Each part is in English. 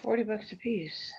$40 a piece.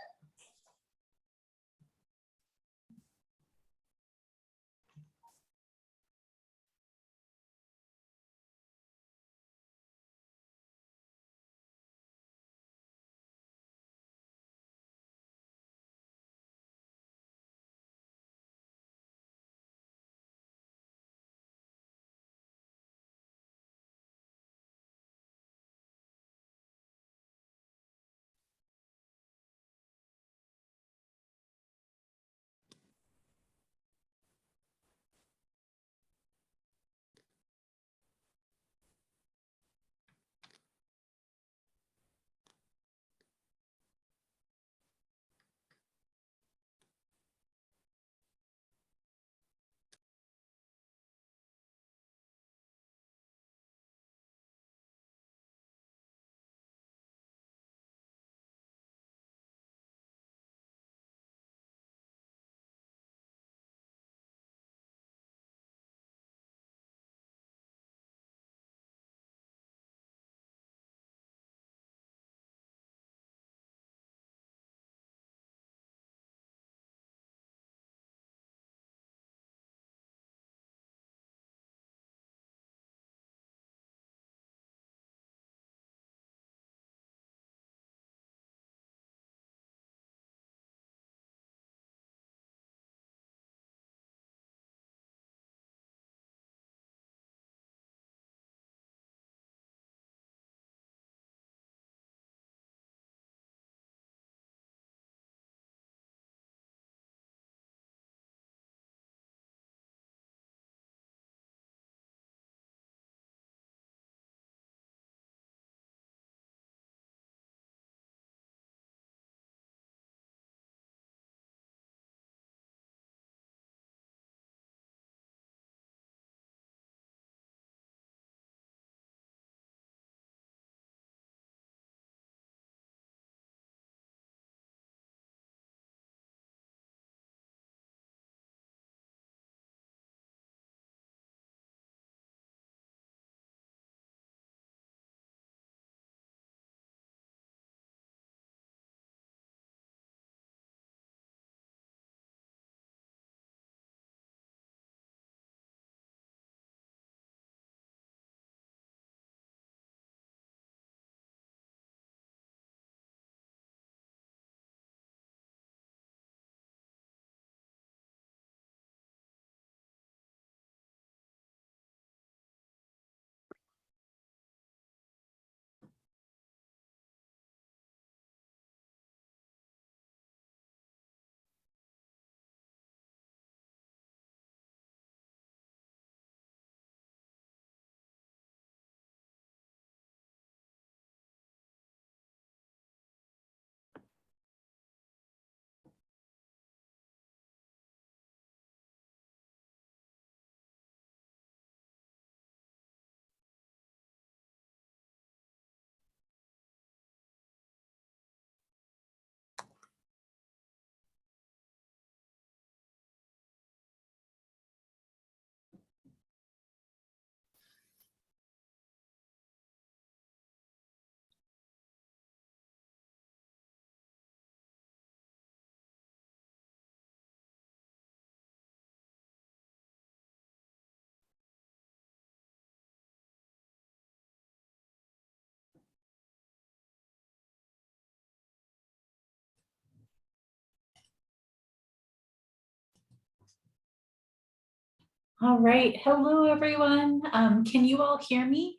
All right, hello everyone. Can you all hear me?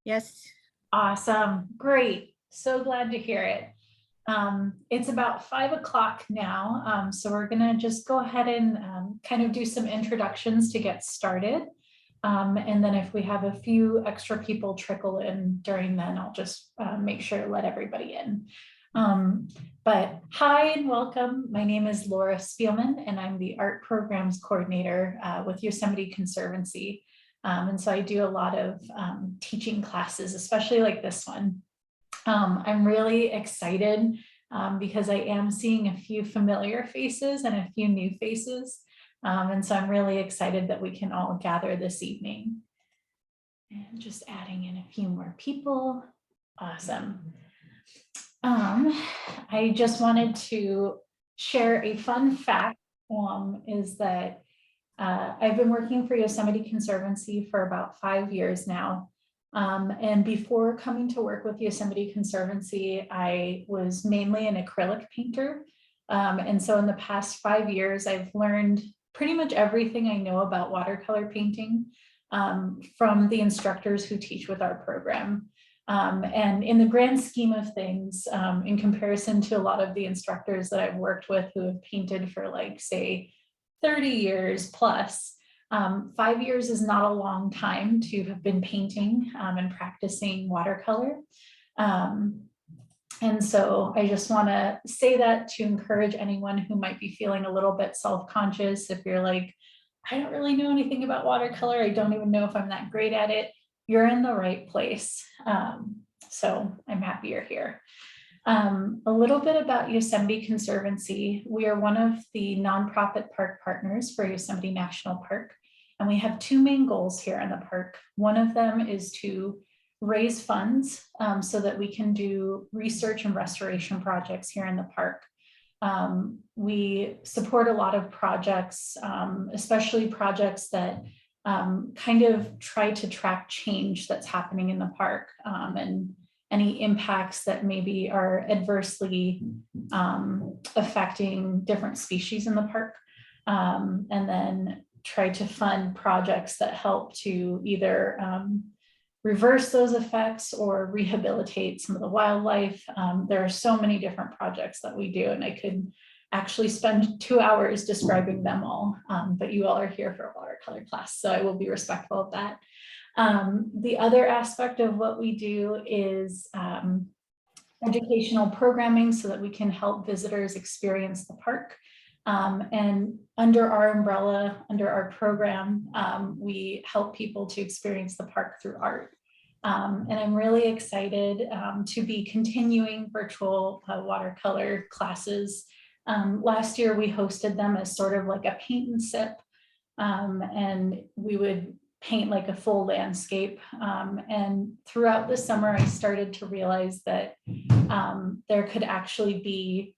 Yes. Awesome, great. So glad to hear it. It's about 5 o'clock now, so we're gonna just go ahead and kind of do some introductions to get started. And then if we have a few extra people trickle in during then, I'll just make sure to let everybody in. But hi and welcome. My name is Laura Spielman and I'm the art programs coordinator with Yosemite Conservancy. And so I do a lot of teaching classes, especially like this one. I'm really excited because I am seeing a few familiar faces and a few new faces. And so I'm really excited that we can all gather this evening. And just adding in a few more people. Awesome. I just wanted to share a fun fact, is that I've been working for Yosemite Conservancy for about 5 years now. And before coming to work with Yosemite Conservancy, I was mainly an acrylic painter. And so in the past 5 years, I've learned pretty much everything I know about watercolor painting from the instructors who teach with our program. And in the grand scheme of things, in comparison to a lot of the instructors that I've worked with who have painted for like, say, 30 years plus, 5 years is not a long time to have been painting and practicing watercolor. And so I just want to say that to encourage anyone who might be feeling a little bit self-conscious. If you're like, I don't really know anything about watercolor, I don't even know if I'm that great at it, you're in the right place. So I'm happy you're here. A little bit about Yosemite Conservancy. We are one of the nonprofit park partners for Yosemite National Park, and we have two main goals here in the park. One of them is to raise funds so that we can do research and restoration projects here in the park. We support a lot of projects, especially projects that kind of try to track change that's happening in the park and any impacts that maybe are adversely affecting different species in the park, and then try to fund projects that help to either reverse those effects or rehabilitate some of the wildlife. There are so many different projects that we do, and I could actually spend 2 hours describing them all, but you all are here for a watercolor class, so I will be respectful of that. The other aspect of what we do is educational programming so that we can help visitors experience the park. And under our umbrella, under our program, we help people to experience the park through art. And I'm really excited to be continuing virtual watercolor classes. Last year, we hosted them as sort of like a paint and sip, and we would paint like a full landscape. And throughout the summer, I started to realize that there could actually be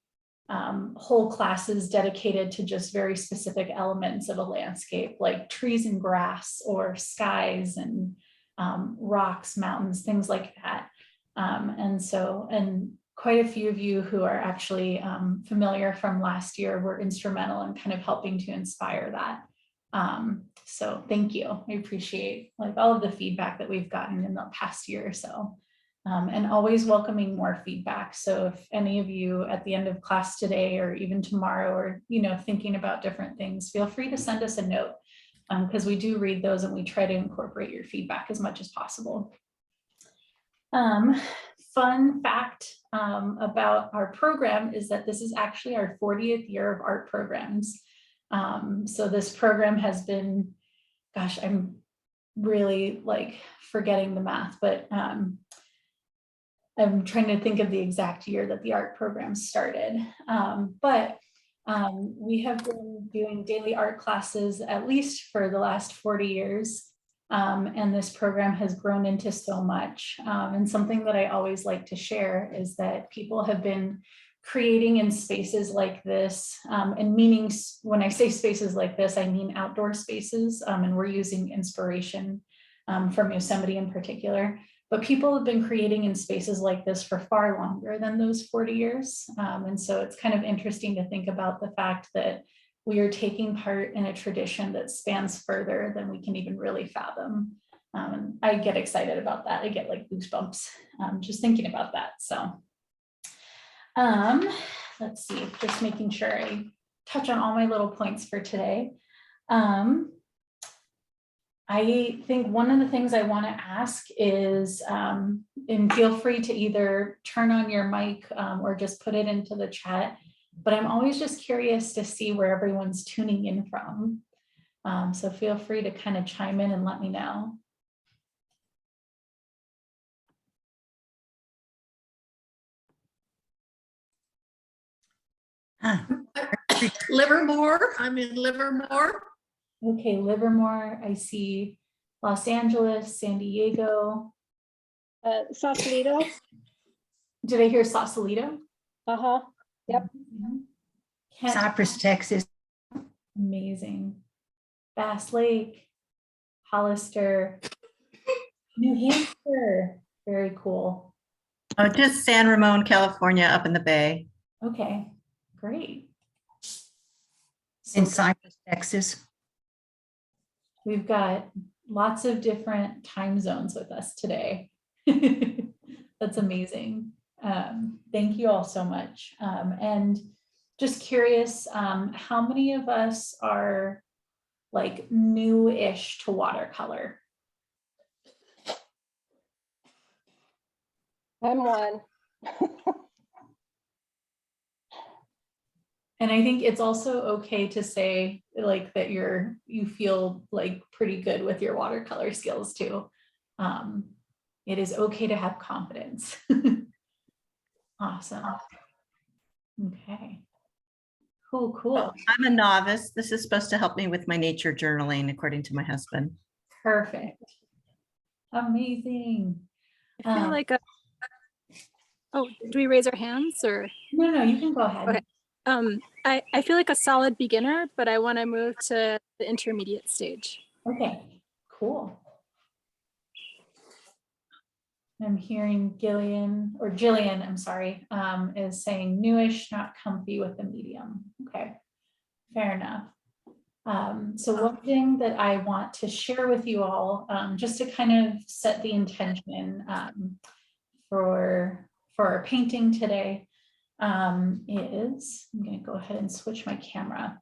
whole classes dedicated to just very specific elements of a landscape, like trees and grass or skies and rocks, mountains, things like that. And quite a few of you who are actually familiar from last year were instrumental in kind of helping to inspire that. So thank you. I appreciate like all of the feedback that we've gotten in the past year or so, and always welcoming more feedback. So if any of you at the end of class today or even tomorrow are, thinking about different things, feel free to send us a note, because we do read those and we try to incorporate your feedback as much as possible. Fun fact about our program is that this is actually our 40th year of art programs. So this program has been, gosh, I'm really like forgetting the math, but I'm trying to think of the exact year that the art program started. But we have been doing daily art classes at least for the last 40 years. And this program has grown into so much. And something that I always like to share is that people have been creating in spaces like this, and meaning when I say spaces like this, I mean outdoor spaces, and we're using inspiration from Yosemite in particular. But people have been creating in spaces like this for far longer than those 40 years. And so it's kind of interesting to think about the fact that we are taking part in a tradition that spans further than we can even really fathom. And I get excited about that. I get like goosebumps just thinking about that. So let's see, just making sure I touch on all my little points for today. I think one of the things I want to ask is, and feel free to either turn on your mic or just put it into the chat, but I'm always just curious to see where everyone's tuning in from. So feel free to kind of chime in and let me know. Livermore. I'm in Livermore. Okay, Livermore. I see Los Angeles, San Diego. Sausalito. Did I hear Sausalito? Uh-huh. Yep. Kent, Cypress, Texas. amazing. Bass Lake, Hollister, New Hampshire, very cool. Oh, just San Ramon, California, up in the Bay. Okay, great. In So Cypress, Texas. we've got lots of different time zones with us today. That's amazing. Thank you all so much. And just curious, how many of us are like new-ish to watercolor? I'm one. And I think it's also okay to say like that you feel like pretty good with your watercolor skills too. It is okay to have confidence. Awesome. Okay. Cool, cool. I'm a novice. This is supposed to help me with my nature journaling, according to my husband. Perfect. Amazing. I feel like oh, do we raise our hands or? No, you can go ahead. Okay. I feel like a solid beginner, but I want to move to the intermediate stage. Okay, cool. I'm hearing Jillian, I'm sorry, is saying newish, not comfy with the medium. Okay, fair enough. So one thing that I want to share with you all, just to kind of set the intention for our painting today, is, I'm going to go ahead and switch my camera.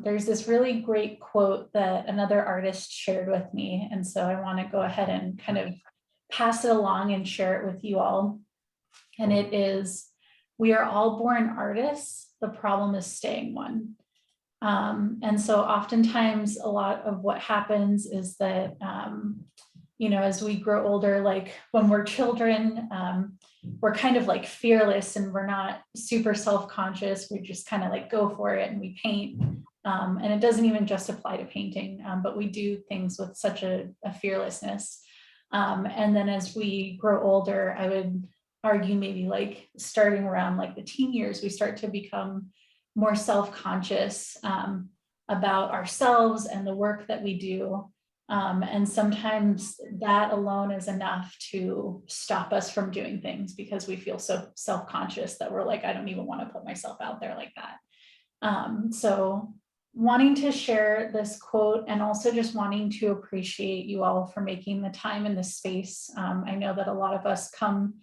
There's this really great quote that another artist shared with me, and so I want to go ahead and kind of pass it along and share it with you all. And it is, we are all born artists. The problem is staying one. And so oftentimes a lot of what happens is that, you know, as we grow older, like when we're children, we're kind of like fearless and we're not super self-conscious. We just kind of like go for it and we paint. And it doesn't even just apply to painting, but we do things with such a fearlessness. And then as we grow older, I would argue maybe like starting around like the teen years, we start to become more self-conscious about ourselves and the work that we do. And sometimes that alone is enough to stop us from doing things because we feel so self-conscious that we're like, I don't even want to put myself out there like that. So wanting to share this quote and also just wanting to appreciate you all for making the time in this space. I know that a lot of us come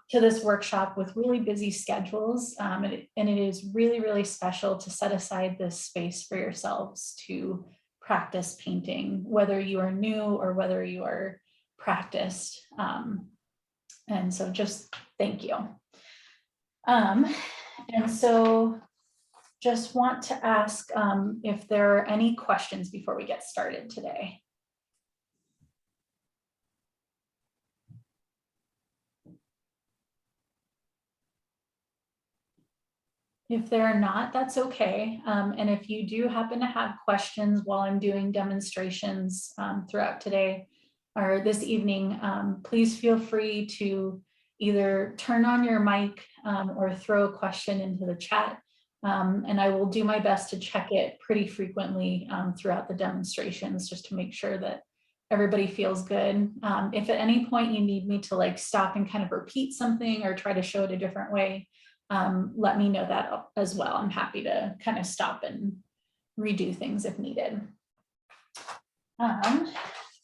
to this workshop with really busy schedules, and it is really, really special to set aside this space for yourselves to practice painting, whether you are new or whether you are practiced. And so just thank you. And so just want to ask if there are any questions before we get started today. If there are not, that's okay. And if you do happen to have questions while I'm doing demonstrations throughout today or this evening, please feel free to either turn on your mic or throw a question into the chat. And I will do my best to check it pretty frequently throughout the demonstrations just to make sure that everybody feels good. If at any point you need me to like stop and kind of repeat something or try to show it a different way, let me know that as well. I'm happy to kind of stop and redo things if needed.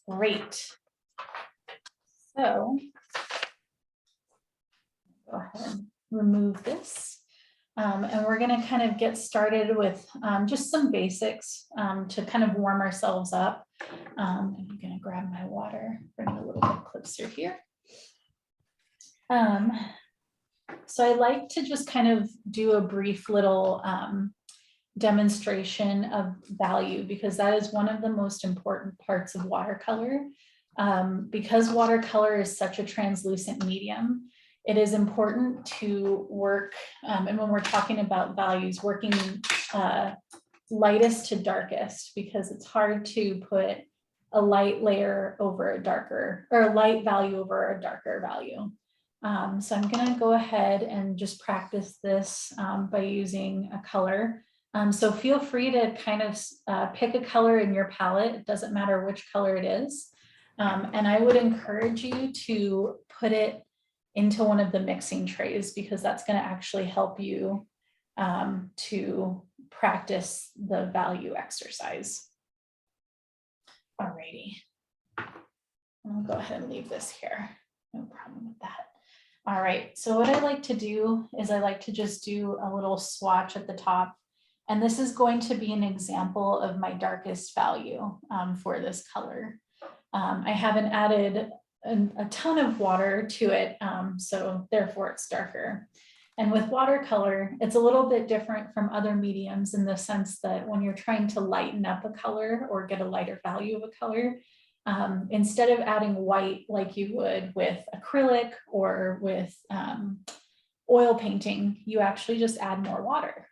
Great. So go ahead and remove this. And we're going to kind of get started with just some basics to kind of warm ourselves up. I'm going to grab my water, bring it a little bit closer here. So I like to just kind of do a brief little demonstration of value because that is one of the most important parts of watercolor. Because watercolor is such a translucent medium, it is important to work, and when we're talking about values, working lightest to darkest, because it's hard to put a light layer over a darker, or a light value over a darker value. So I'm gonna go ahead and just practice this by using a color. So feel free to kind of pick a color in your palette. It doesn't matter which color it is. And I would encourage you to put it into one of the mixing trays because that's gonna actually help you to practice the value exercise. Alrighty. I'll go ahead and leave this here. No problem with that. All right, so what I like to do is I like to just do a little swatch at the top. And this is going to be an example of my darkest value for this color. I haven't added a ton of water to it, so therefore it's darker. And with watercolor, it's a little bit different from other mediums in the sense that when you're trying to lighten up a color or get a lighter value of a color, instead of adding white like you would with acrylic or with oil painting, you actually just add more water.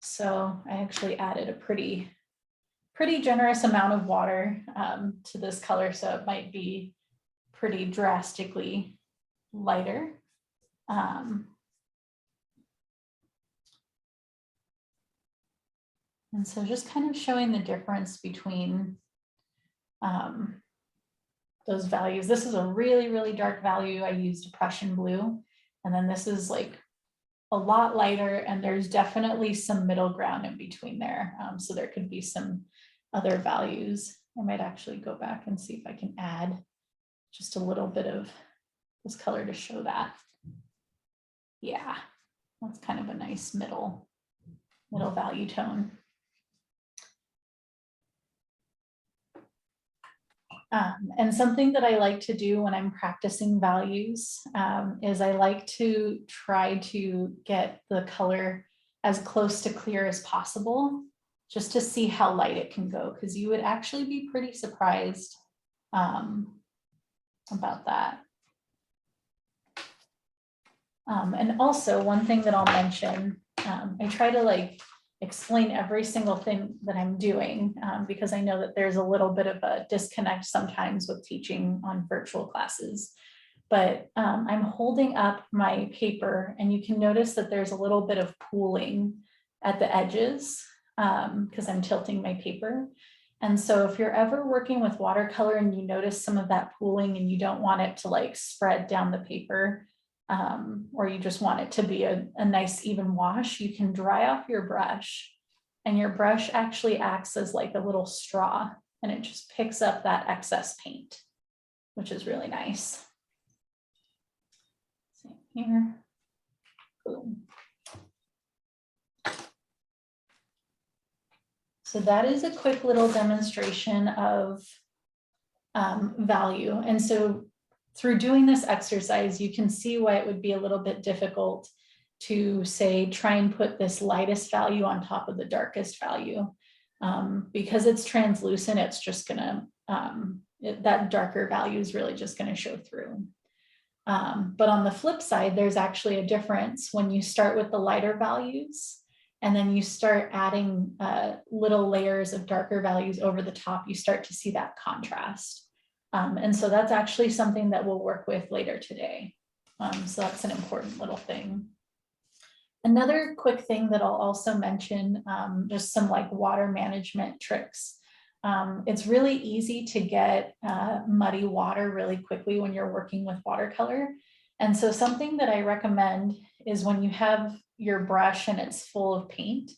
So I actually added a pretty generous amount of water to this color, so it might be pretty drastically lighter. And so just kind of showing the difference between those values. This is a really, really dark value. I used Prussian blue, and then this is like a lot lighter, and there's definitely some middle ground in between there. So there could be some other values. I might actually go back and see if I can add just a little bit of this color to show that. Yeah, that's kind of a nice middle value tone. And something that I like to do when I'm practicing values is I like to try to get the color as close to clear as possible, just to see how light it can go, because you would actually be pretty surprised about that. And also one thing that I'll mention, I try to like explain every single thing that I'm doing because I know that there's a little bit of a disconnect sometimes with teaching on virtual classes. But I'm holding up my paper and you can notice that there's a little bit of pooling at the edges because I'm tilting my paper. And so if you're ever working with watercolor and you notice some of that pooling and you don't want it to like spread down the paper, or you just want it to be a nice even wash, you can dry off your brush, and your brush actually acts as like a little straw and it just picks up that excess paint, which is really nice. Same here. Boom. So that is a quick little demonstration of value. And so through doing this exercise, you can see why it would be a little bit difficult to say, try and put this lightest value on top of the darkest value. Because it's translucent, it's just gonna, that darker value is really just gonna show through. But on the flip side, there's actually a difference when you start with the lighter values and then you start adding little layers of darker values over the top, you start to see that contrast. And so that's actually something that we'll work with later today. So that's an important little thing. Another quick thing that I'll also mention, just some like water management tricks. It's really easy to get muddy water really quickly when you're working with watercolor. And so something that I recommend is when you have your brush and it's full of paint,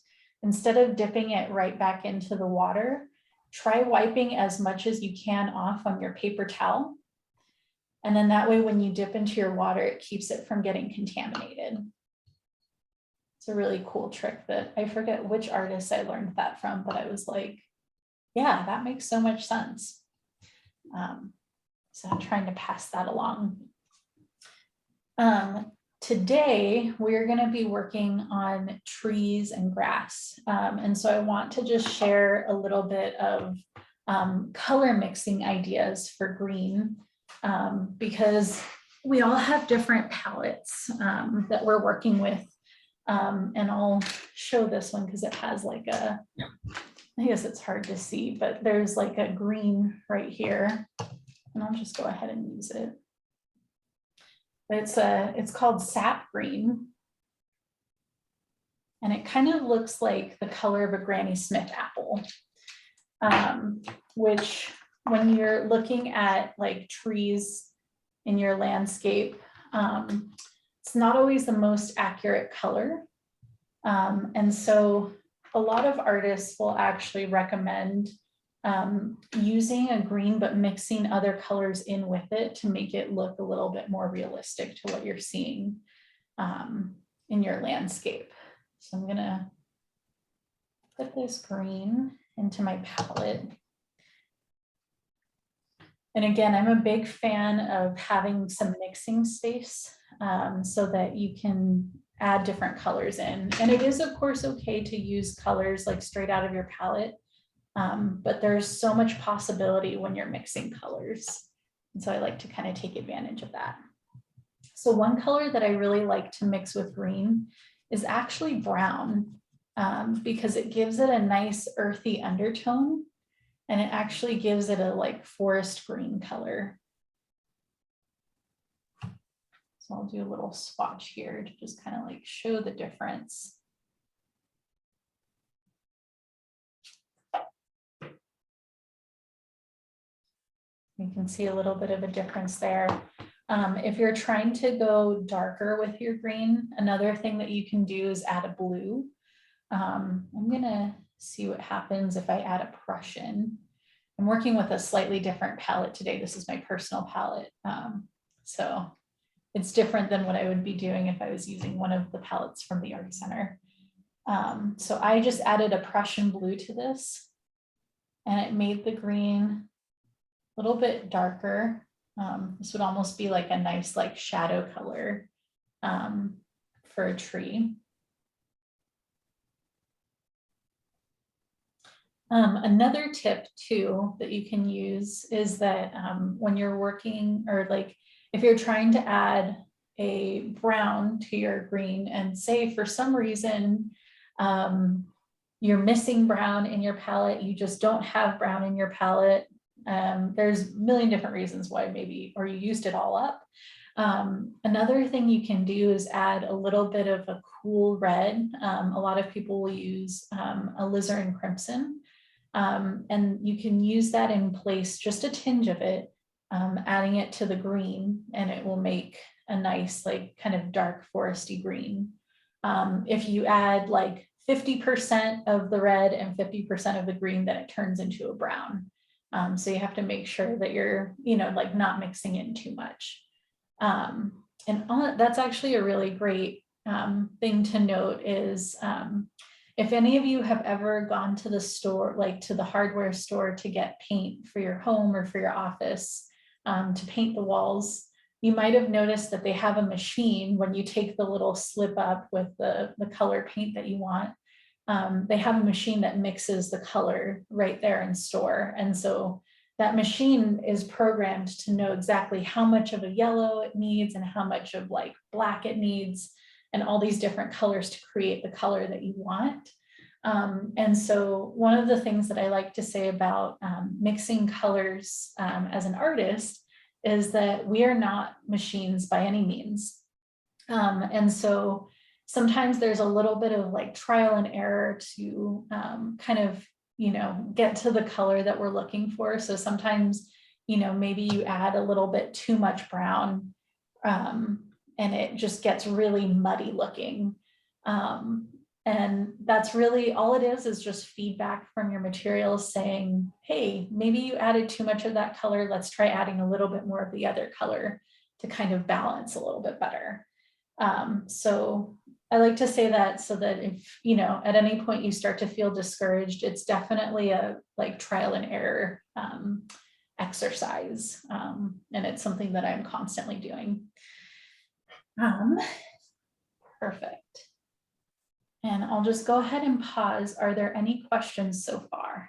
instead of dipping it right back into the water, try wiping as much as you can off on your paper towel. And then that way, when you dip into your water, it keeps it from getting contaminated. It's a really cool trick that I forget which artist I learned that from, but I was like, yeah, that makes so much sense. So I'm trying to pass that along. Today, we're going to be working on trees and grass. And so I want to just share a little bit of color mixing ideas for green because we all have different palettes that we're working with. And I'll show this one because it has like a, I guess it's hard to see, but there's like a green right here. And I'll just go ahead and use it. It's called sap green. And it kind of looks like the color of a Granny Smith apple, which when you're looking at like trees in your landscape, it's not always the most accurate color. And so a lot of artists will actually recommend using a green, but mixing other colors in with it to make it look a little bit more realistic to what you're seeing in your landscape. So I'm gonna put this green into my palette. And again, I'm a big fan of having some mixing space so that you can add different colors in. And it is of course okay to use colors like straight out of your palette, but there's so much possibility when you're mixing colors. And so I like to kind of take advantage of that. So one color that I really like to mix with green is actually brown, because it gives it a nice earthy undertone, and it actually gives it a like forest green color. So I'll do a little swatch here to just kind of like show the difference. You can see a little bit of a difference there. If you're trying to go darker with your green, another thing that you can do is add a blue. I'm gonna see what happens if I add a Prussian. I'm working with a slightly different palette today. This is my personal palette. So it's different than what I would be doing if I was using one of the palettes from the Art Center. So I just added a Prussian blue to this, and it made the green a little bit darker. This would almost be like a nice like shadow color for a tree. Another tip too that you can use is that when you're working, or like if you're trying to add a brown to your green, and say for some reason you're missing brown in your palette, you just don't have brown in your palette, there's a million different reasons why, maybe, or you used it all up. Another thing you can do is add a little bit of a cool red. A lot of people will use alizarin crimson, and you can use that in place, just a tinge of it, adding it to the green, and it will make a nice like kind of dark foresty green. If you add like 50% of the red and 50% of the green, then it turns into a brown. So you have to make sure that you're, like not mixing in too much. And that's actually a really great thing to note is if any of you have ever gone to the store, like to the hardware store to get paint for your home or for your office to paint the walls, you might have noticed that they have a machine when you take the little slip up with the color paint that you want. They have a machine that mixes the color right there in store. And so that machine is programmed to know exactly how much of a yellow it needs and how much of like black it needs, and all these different colors to create the color that you want. And so one of the things that I like to say about mixing colors as an artist is that we are not machines by any means. And so sometimes there's a little bit of like trial and error to kind of, get to the color that we're looking for. So sometimes, maybe you add a little bit too much brown and it just gets really muddy looking. And that's really all it is just feedback from your materials saying, hey, maybe you added too much of that color. Let's try adding a little bit more of the other color to kind of balance a little bit better. So I like to say that so that if, at any point you start to feel discouraged, it's definitely a like trial and error exercise. And it's something that I'm constantly doing. Perfect. And I'll just go ahead and pause. Are there any questions so far?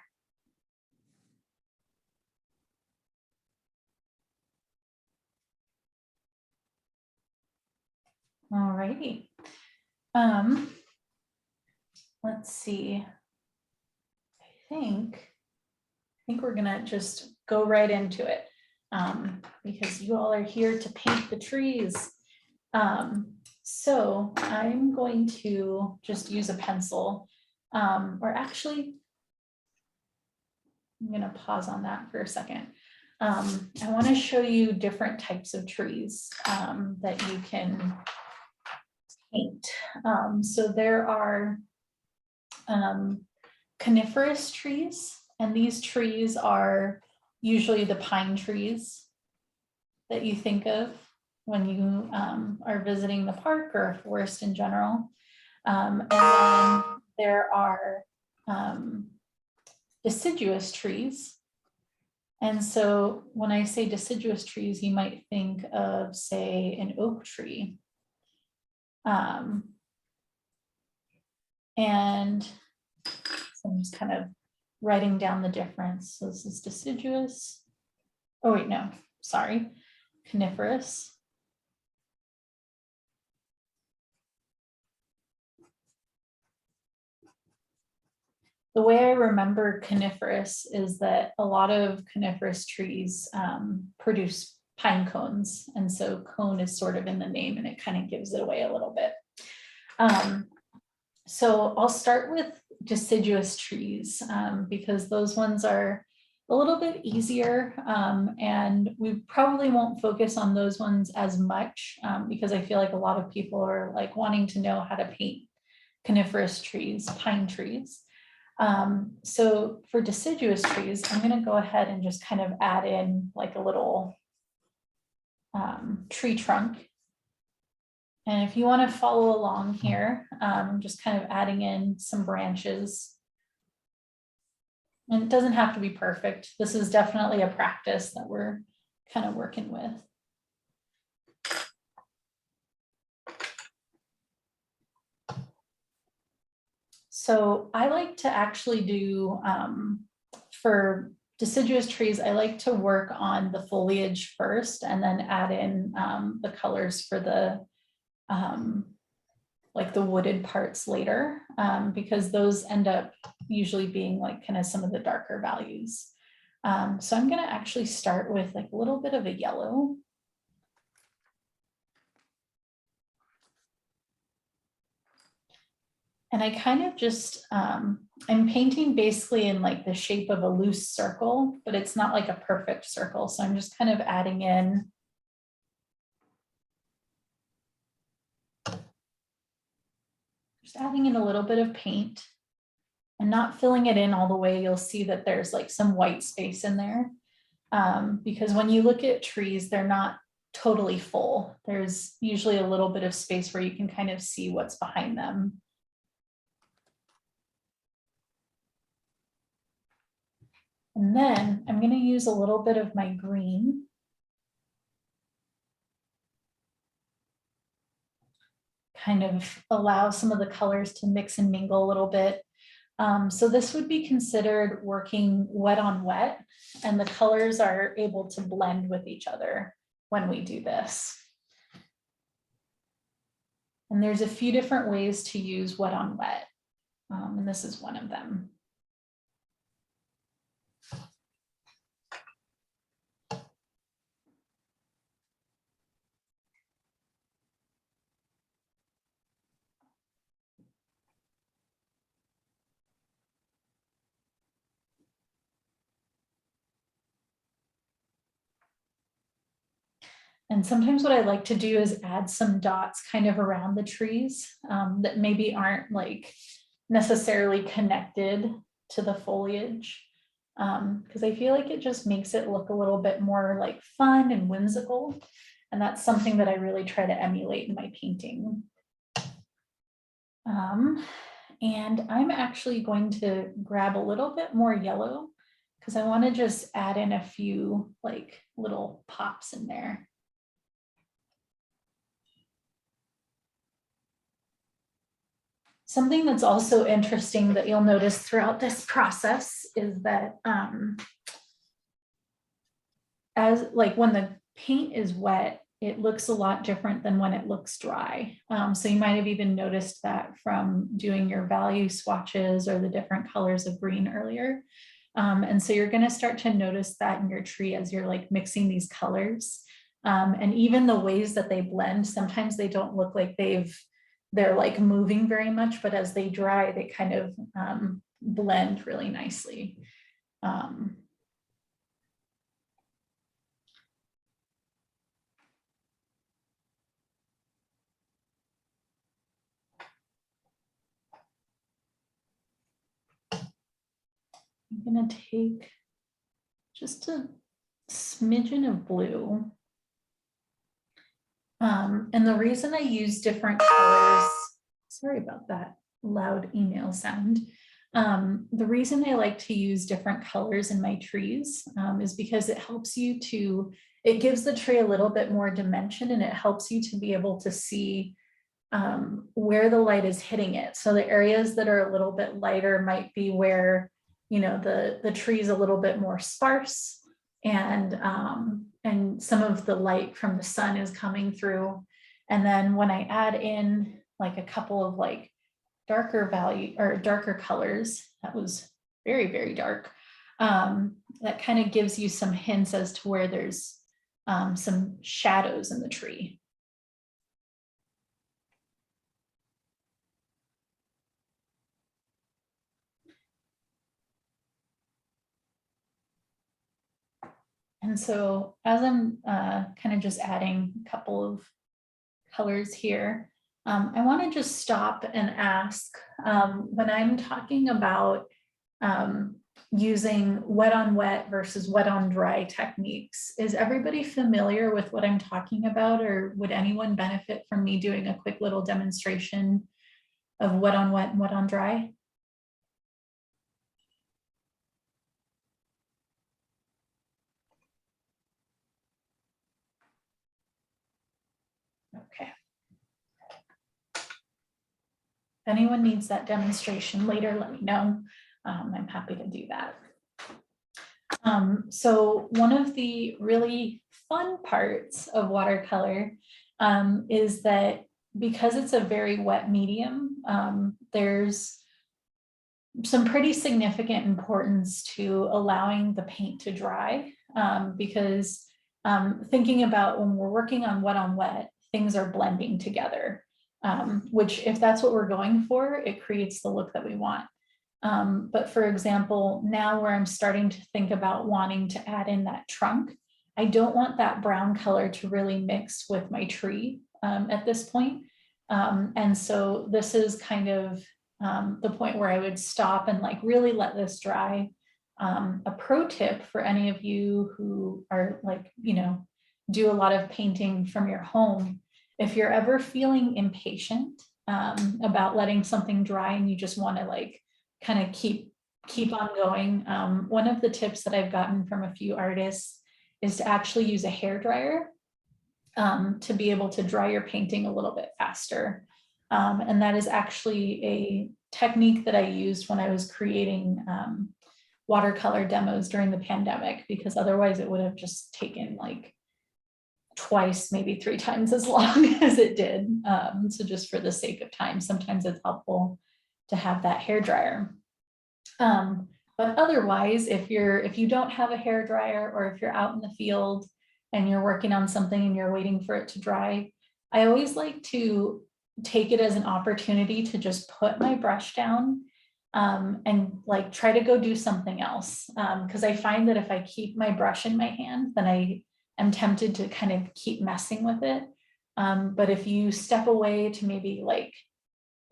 All righty. Let's see. I think we're gonna just go right into it because you all are here to paint the trees. So I'm going to just use a pencil, or actually, I'm going to pause on that for a second. I want to show you different types of trees that you can paint. So there are coniferous trees, and these trees are usually the pine trees that you think of when you are visiting the park or a forest in general. And then there are deciduous trees. And so when I say deciduous trees, you might think of, say, an oak tree. And so I'm just kind of writing down the difference. So this is deciduous. Oh, wait, no, sorry. Coniferous. The way I remember coniferous is that a lot of coniferous trees produce pine cones. And so cone is sort of in the name and it kind of gives it away a little bit. So I'll start with deciduous trees because those ones are a little bit easier and we probably won't focus on those ones as much because I feel like a lot of people are like wanting to know how to paint coniferous trees, pine trees. So for deciduous trees, I'm going to go ahead and just kind of add in like a little tree trunk. And if you want to follow along here, I'm just kind of adding in some branches. And it doesn't have to be perfect. This is definitely a practice that we're kind of working with. So I like to actually do, for deciduous trees, I like to work on the foliage first and then add in the colors for the like the wooded parts later, because those end up usually being like kind of some of the darker values. So I'm going to actually start with like a little bit of a yellow. And I kind of just, I'm painting basically in like the shape of a loose circle, but it's not like a perfect circle. So I'm just kind of adding in a little bit of paint and not filling it in all the way. You'll see that there's like some white space in there because when you look at trees, they're not totally full. There's usually a little bit of space where you can kind of see what's behind them. And then I'm going to use a little bit of my green. Kind of allow some of the colors to mix and mingle a little bit. So this would be considered working wet on wet, and the colors are able to blend with each other when we do this. And there's a few different ways to use wet on wet, and this is one of them. And sometimes what I like to do is add some dots kind of around the trees that maybe aren't like necessarily connected to the foliage. Because I feel like it just makes it look a little bit more like fun and whimsical. And that's something that I really try to emulate in my painting. And I'm actually going to grab a little bit more yellow because I want to just add in a few like little pops in there. Something that's also interesting that you'll notice throughout this process is that as like when the paint is wet, it looks a lot different than when it looks dry. So you might have even noticed that from doing your value swatches or the different colors of green earlier. And so you're going to start to notice that in your tree as you're like mixing these colors. And even the ways that they blend, sometimes they don't look like they're like moving very much, but as they dry, they kind of blend really nicely. I'm gonna take just a smidgen of blue. And the reason I use different colors, sorry about that loud email sound. The reason I like to use different colors in my trees is because it helps you to, it gives the tree a little bit more dimension, and it helps you to be able to see where the light is hitting it. So the areas that are a little bit lighter might be where, you know, the tree is a little bit more sparse, and some of the light from the sun is coming through. And then when I add in like a couple of like darker value or darker colors, that was very, very dark, that kind of gives you some hints as to where there's some shadows in the tree. And so as I'm kind of just adding a couple of colors here, I want to just stop and ask, when I'm talking about using wet on wet versus wet on dry techniques, is everybody familiar with what I'm talking about, or would anyone benefit from me doing a quick little demonstration of wet on wet and wet on dry? Okay. If anyone needs that demonstration later, let me know. I'm happy to do that. So one of the really fun parts of watercolor is that because it's a very wet medium, there's some pretty significant importance to allowing the paint to dry, because thinking about when we're working on wet, things are blending together, which if that's what we're going for, it creates the look that we want. But for example, now where I'm starting to think about wanting to add in that trunk, I don't want that brown color to really mix with my tree at this point. And so this is kind of the point where I would stop and like really let this dry. A pro tip for any of you who are like, you know, do a lot of painting from your home, if you're ever feeling impatient about letting something dry and you just want to like kind of keep on going, one of the tips that I've gotten from a few artists is to actually use a hair dryer to be able to dry your painting a little bit faster. And that is actually a technique that I used when I was creating watercolor demos during the pandemic, because otherwise it would have just taken like twice, maybe 3 times as long as it did. So just for the sake of time, sometimes it's helpful to have that hair dryer. But otherwise, if you don't have a hair dryer, or if you're out in the field and you're working on something and you're waiting for it to dry, I always like to take it as an opportunity to just put my brush down and like try to go do something else. Because I find that if I keep my brush in my hand, then I am tempted to kind of keep messing with it. But if you step away to maybe like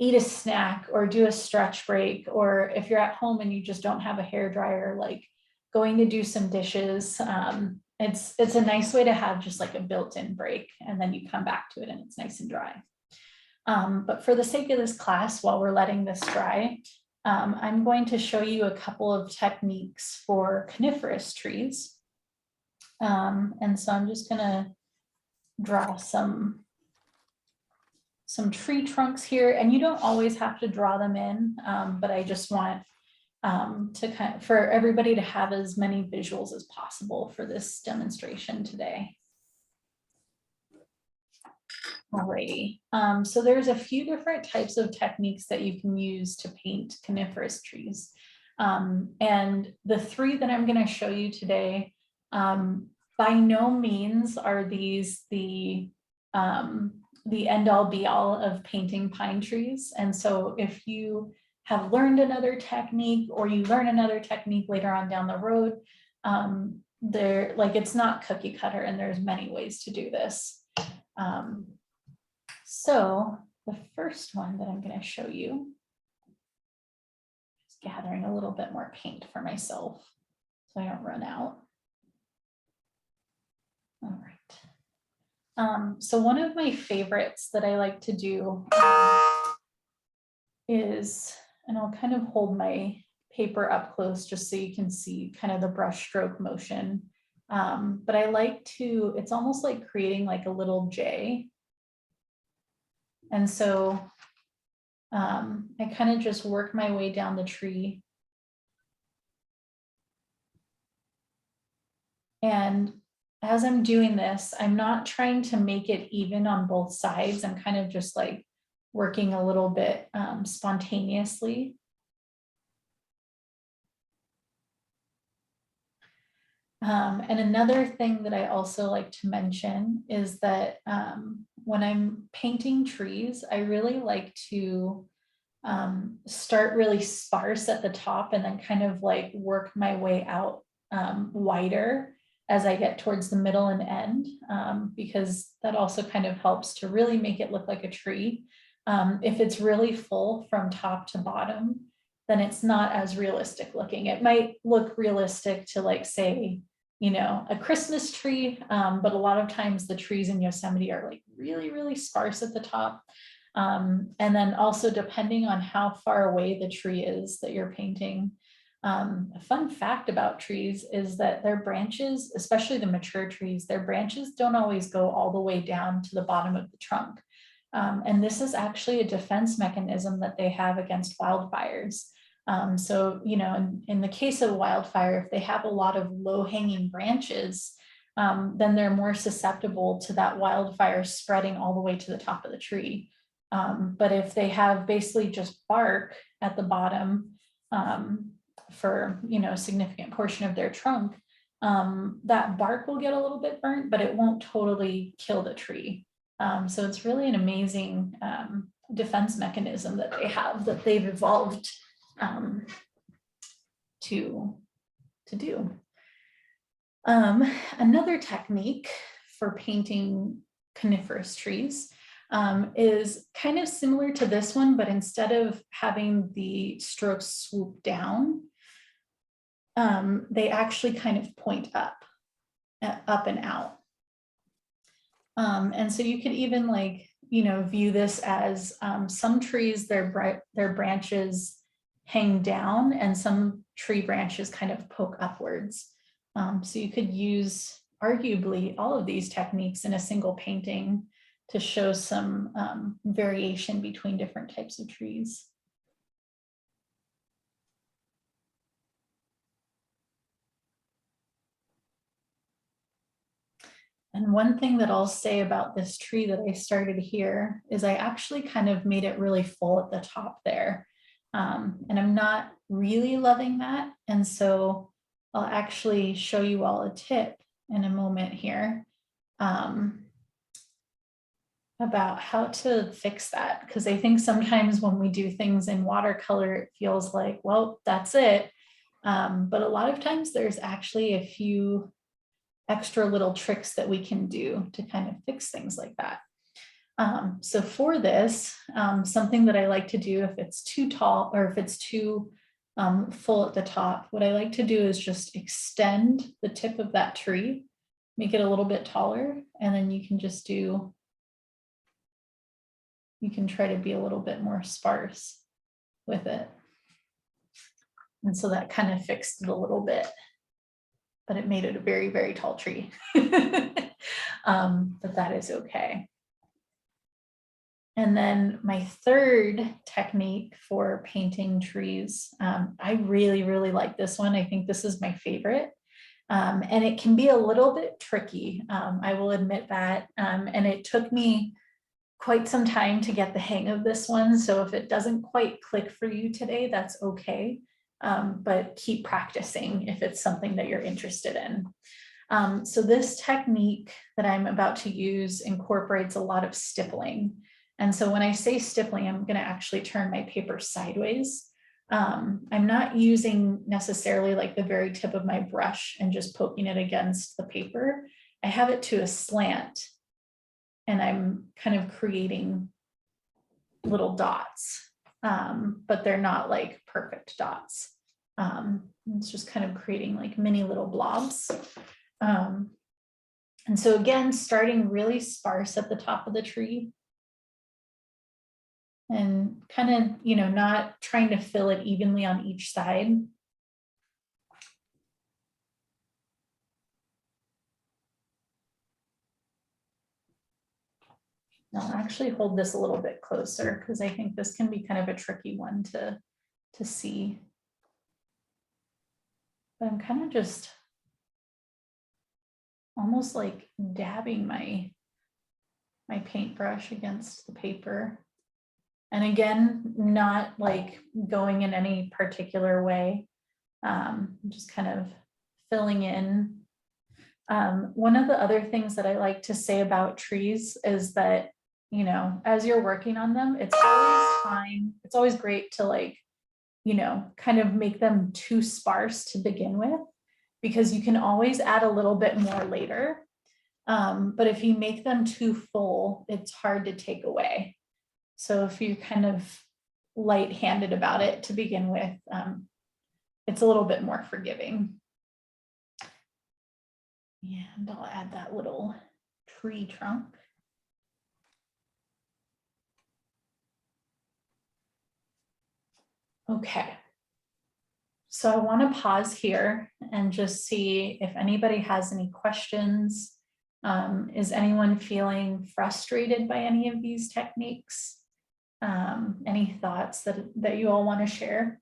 eat a snack or do a stretch break, or if you're at home and you just don't have a hair dryer, like going to do some dishes, it's a nice way to have just like a built-in break, and then you come back to it and it's nice and dry. But for the sake of this class, while we're letting this dry, I'm going to show you a couple of techniques for coniferous trees. And so I'm just gonna draw some tree trunks here, and you don't always have to draw them in, but I just want to for everybody to have as many visuals as possible for this demonstration today. Alrighty, so there's a few different types of techniques that you can use to paint coniferous trees. And the 3 that I'm going to show you today by no means are these the end all be all of painting pine trees. And so if you have learned another technique or you learn another technique later on down the road, it's not cookie cutter and there's many ways to do this. So the first one that I'm going to show you, just gathering a little bit more paint for myself so I don't run out. All right. So one of my favorites that I like to do is, and I'll kind of hold my paper up close just so you can see kind of the brush stroke motion. But I like to, it's almost like creating like a little J. And so I kind of just work my way down the tree. And as I'm doing this, I'm not trying to make it even on both sides. I'm kind of just like working a little bit spontaneously. And another thing that I also like to mention is that when I'm painting trees, I really like to start really sparse at the top and then kind of like work my way out wider as I get towards the middle and end, because that also kind of helps to really make it look like a tree. If it's really full from top to bottom, then it's not as realistic looking. It might look realistic to like say, you know, a Christmas tree, but a lot of times the trees in Yosemite are like really, really sparse at the top. And then also depending on how far away the tree is that you're painting. A fun fact about trees is that their branches, especially the mature trees, their branches don't always go all the way down to the bottom of the trunk. And this is actually a defense mechanism that they have against wildfires. So, you know, in the case of wildfire, if they have a lot of low-hanging branches, then they're more susceptible to that wildfire spreading all the way to the top of the tree. But if they have basically just bark at the bottom for, you know, a significant portion of their trunk, that bark will get a little bit burnt, but it won't totally kill the tree. So it's really an amazing defense mechanism that they have, that they've evolved to do. Another technique for painting coniferous trees is kind of similar to this one, but instead of having the strokes swoop down, they actually kind of point up and out. And so you could even like, you know, view this as some trees, their branches hang down and some tree branches kind of poke upwards. So you could use arguably all of these techniques in a single painting to show some variation between different types of trees. And one thing that I'll say about this tree that I started here is I actually kind of made it really full at the top there. And I'm not really loving that. And so I'll actually show you all a tip in a moment here about how to fix that. Because I think sometimes when we do things in watercolor, it feels like, well, that's it. But a lot of times there's actually a few extra little tricks that we can do to kind of fix things like that. So for this, something that I like to do if it's too tall or if it's too full at the top, what I like to do is just extend the tip of that tree, make it a little bit taller, and then you can just do, you can try to be a little bit more sparse with it. And so that kind of fixed it a little bit, but it made it a very, very tall tree. But that is okay. And then my third technique for painting trees, I really, really like this one. I think this is my favorite. And it can be a little bit tricky. I will admit that. And it took me quite some time to get the hang of this one. So if it doesn't quite click for you today, that's okay. But keep practicing if it's something that you're interested in. So this technique that I'm about to use incorporates a lot of stippling. And so when I say stippling, I'm going to actually turn my paper sideways. I'm not using necessarily like the very tip of my brush and just poking it against the paper. I have it to a slant and I'm kind of creating little dots, but they're not like perfect dots. It's just kind of creating like mini little blobs. And so again, starting really sparse at the top of the tree and kind of, you know, not trying to fill it evenly on each side. I'll actually hold this a little bit closer because I think this can be kind of a tricky one to see. But I'm kind of just almost like dabbing my paintbrush against the paper. And again, not like going in any particular way, just kind of filling in. One of the other things that I like to say about trees is that, you know, as you're working on them, it's always fine. It's always great to like, you know, kind of make them too sparse to begin with, because you can always add a little bit more later. But if you make them too full, it's hard to take away. So if you're kind of light-handed about it to begin with, it's a little bit more forgiving. And I'll add that little tree trunk. Okay. So I want to pause here and just see if anybody has any questions. Is anyone feeling frustrated by any of these techniques? Any thoughts that you all want to share?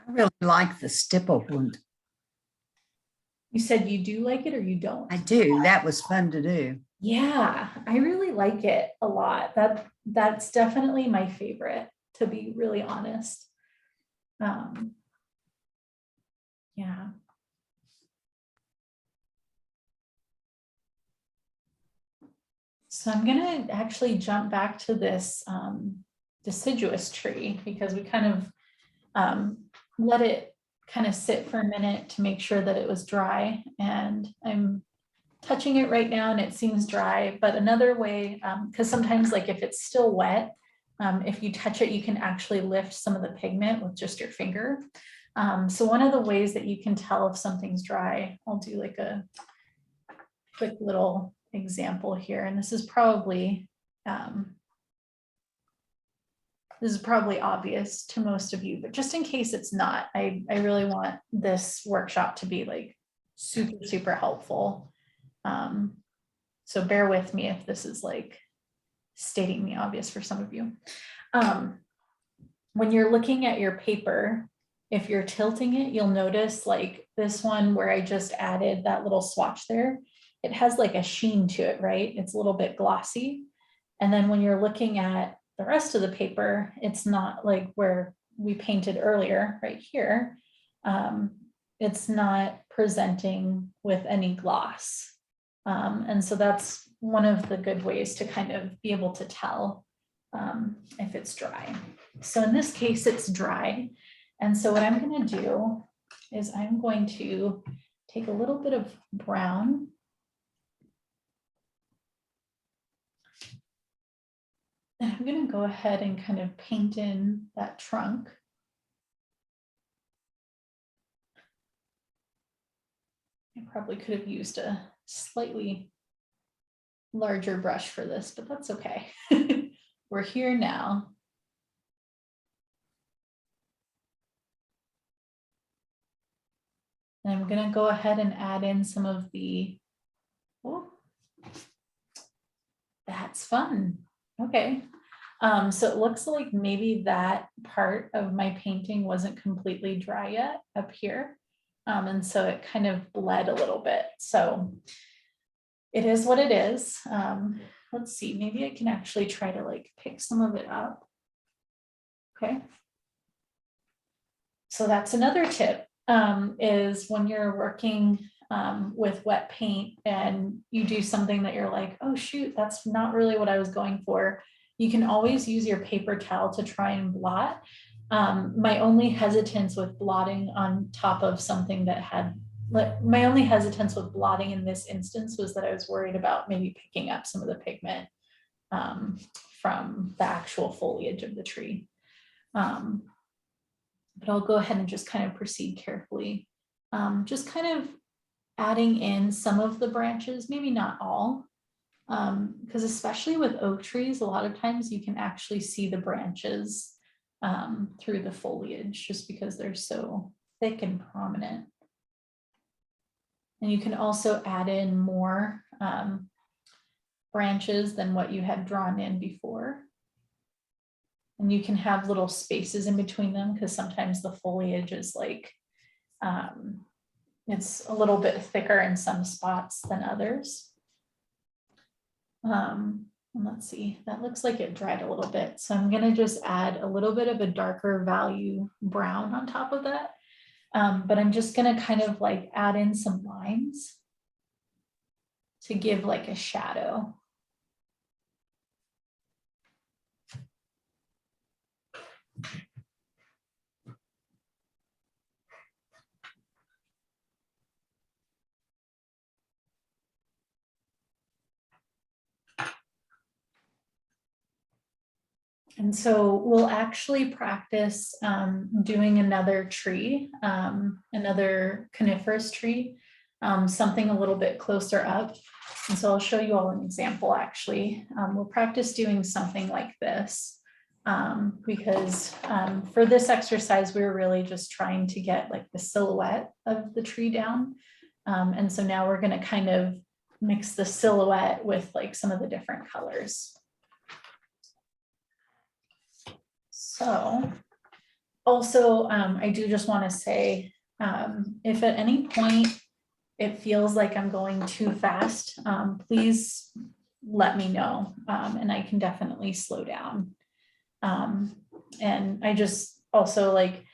I really like the stipple one. You said you do like it or you don't? I do. That was fun to do. Yeah, I really like it a lot. That's definitely my favorite, to be really honest. Yeah. So I'm gonna actually jump back to this deciduous tree because we kind of let it kind of sit for a minute to make sure that it was dry, and I'm touching it right now and it seems dry. But another way, because sometimes like if it's still wet, if you touch it, you can actually lift some of the pigment with just your finger. So one of the ways that you can tell if something's dry, I'll do like a quick little example here, and this is probably obvious to most of you, but just in case it's not, I really want this workshop to be like super helpful. So bear with me if this is like stating the obvious for some of you. When you're looking at your paper, if you're tilting it, you'll notice like this one where I just added that little swatch there, it has like a sheen to it, right? It's a little bit glossy. And then when you're looking at the rest of the paper, it's not like where we painted earlier, right here. It's not presenting with any gloss. And so that's one of the good ways to kind of be able to tell if it's dry. So in this case, it's dry. And so what I'm going to do is I'm going to take a little bit of brown. And I'm going to go ahead and kind of paint in that trunk. I probably could have used a slightly larger brush for this, but that's okay. We're here now. And I'm going to go ahead and add in some of the, oh, that's fun. Okay. So it looks like maybe that part of my painting wasn't completely dry yet up here. And so it kind of bled a little bit. So it is what it is. Let's see, maybe I can actually try to like pick some of it up. Okay. So that's another tip, is when you're working with wet paint and you do something that you're like, oh shoot, that's not really what I was going for. You can always use your paper towel to try and blot. My only hesitance with blotting on top of something that had, my only hesitance with blotting in this instance was that I was worried about maybe picking up some of the pigment from the actual foliage of the tree. But I'll go ahead and just kind of proceed carefully. Just kind of adding in some of the branches, maybe not all, because especially with oak trees, a lot of times you can actually see the branches through the foliage just because they're so thick and prominent. And you can also add in more branches than what you had drawn in before. And you can have little spaces in between them because sometimes the foliage is like, it's a little bit thicker in some spots than others. And let's see, that looks like it dried a little bit. So I'm gonna just add a little bit of a darker value brown on top of that. But I'm just gonna kind of like add in some lines to give like a shadow. And so we'll actually practice doing another tree, another coniferous tree, something a little bit closer up. And so I'll show you all an example actually. We'll practice doing something like this because for this exercise, we were really just trying to get like the silhouette of the tree down. And so now we're gonna kind of mix the silhouette with like some of the different colors. So also, I do just want to say, if at any point it feels like I'm going too fast, please let me know and I can definitely slow down. And I just also like,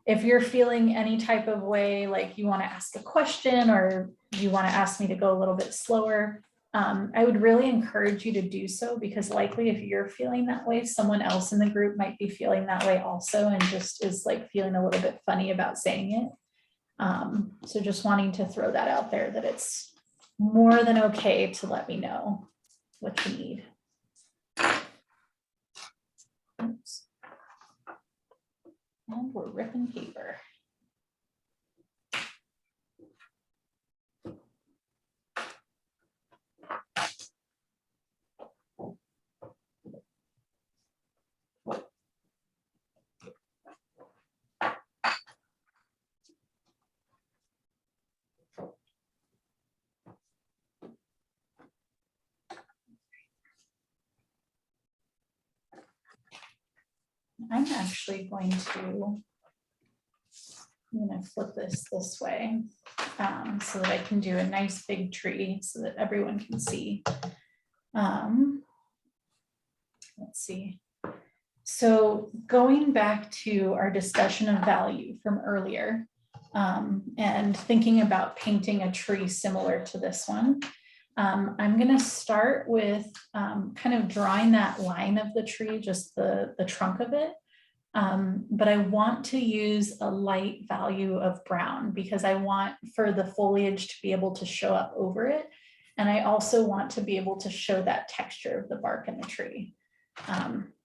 if you're feeling any type of way, like you want to ask a question or you want to ask me to go a little bit slower, I would really encourage you to do so because likely if you're feeling that way, someone else in the group might be feeling that way also and just is like feeling a little bit funny about saying it. So just wanting to throw that out there that it's more than okay to let me know what you need. Oops. And we're ripping paper. I'm actually going to, I'm going to flip this way so that I can do a nice big tree so that everyone can see. Let's see. So going back to our discussion of value from earlier and thinking about painting a tree similar to this one, I'm going to start with kind of drawing that line of the tree, just the trunk of it. But I want to use a light value of brown because I want for the foliage to be able to show up over it. And I also want to be able to show that texture of the bark in the tree.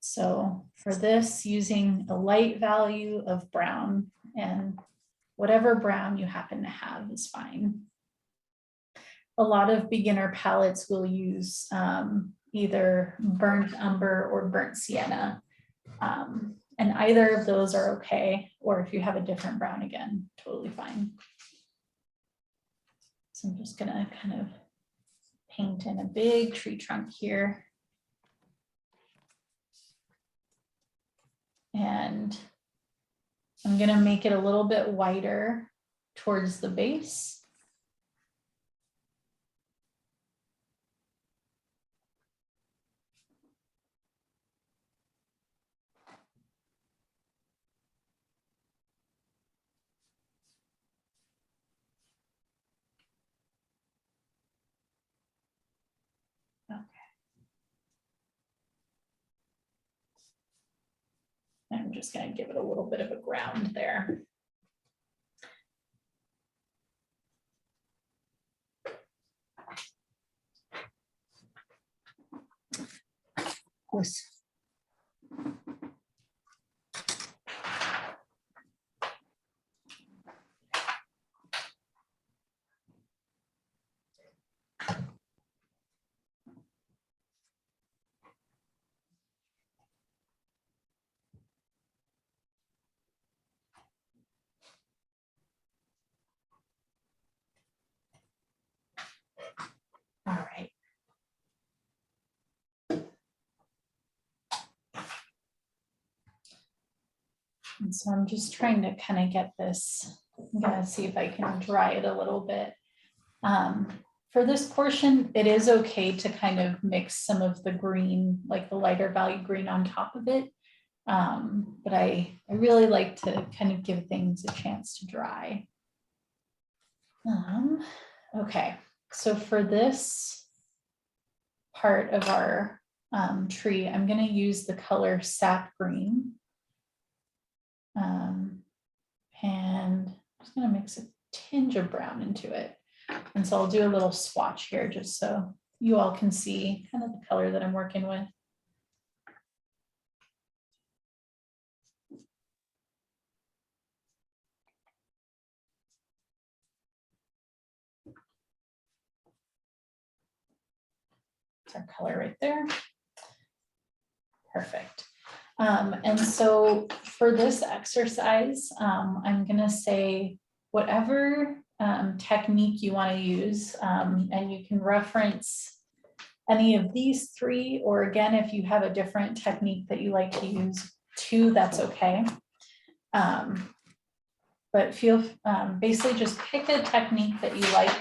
So for this, using a light value of brown, and whatever brown you happen to have is fine. A lot of beginner palettes will use either burnt umber or burnt sienna. And either of those are okay, or if you have a different brown, again, totally fine. So I'm just gonna kind of paint in a big tree trunk here. And I'm gonna make it a little bit wider towards the base. just going to give it a little bit of a ground there. Yes. All right. And so I'm just trying to kind of get this, I'm gonna see if I can dry it a little bit. For this portion, it is okay to kind of mix some of the green, like the lighter value green on top of it. But I really like to kind of give things a chance to dry. Okay, so for this part of our tree, I'm gonna use the color sap green. And I'm just gonna mix a tinge of brown into it. And so I'll do a little swatch here just so you all can see kind of the color that I'm working with. That's our color right there. Perfect. And so for this exercise, I'm gonna say whatever technique you want to use, and you can reference any of these three, or again, if you have a different technique that you like to use too, that's okay. But feel basically just pick a technique that you like,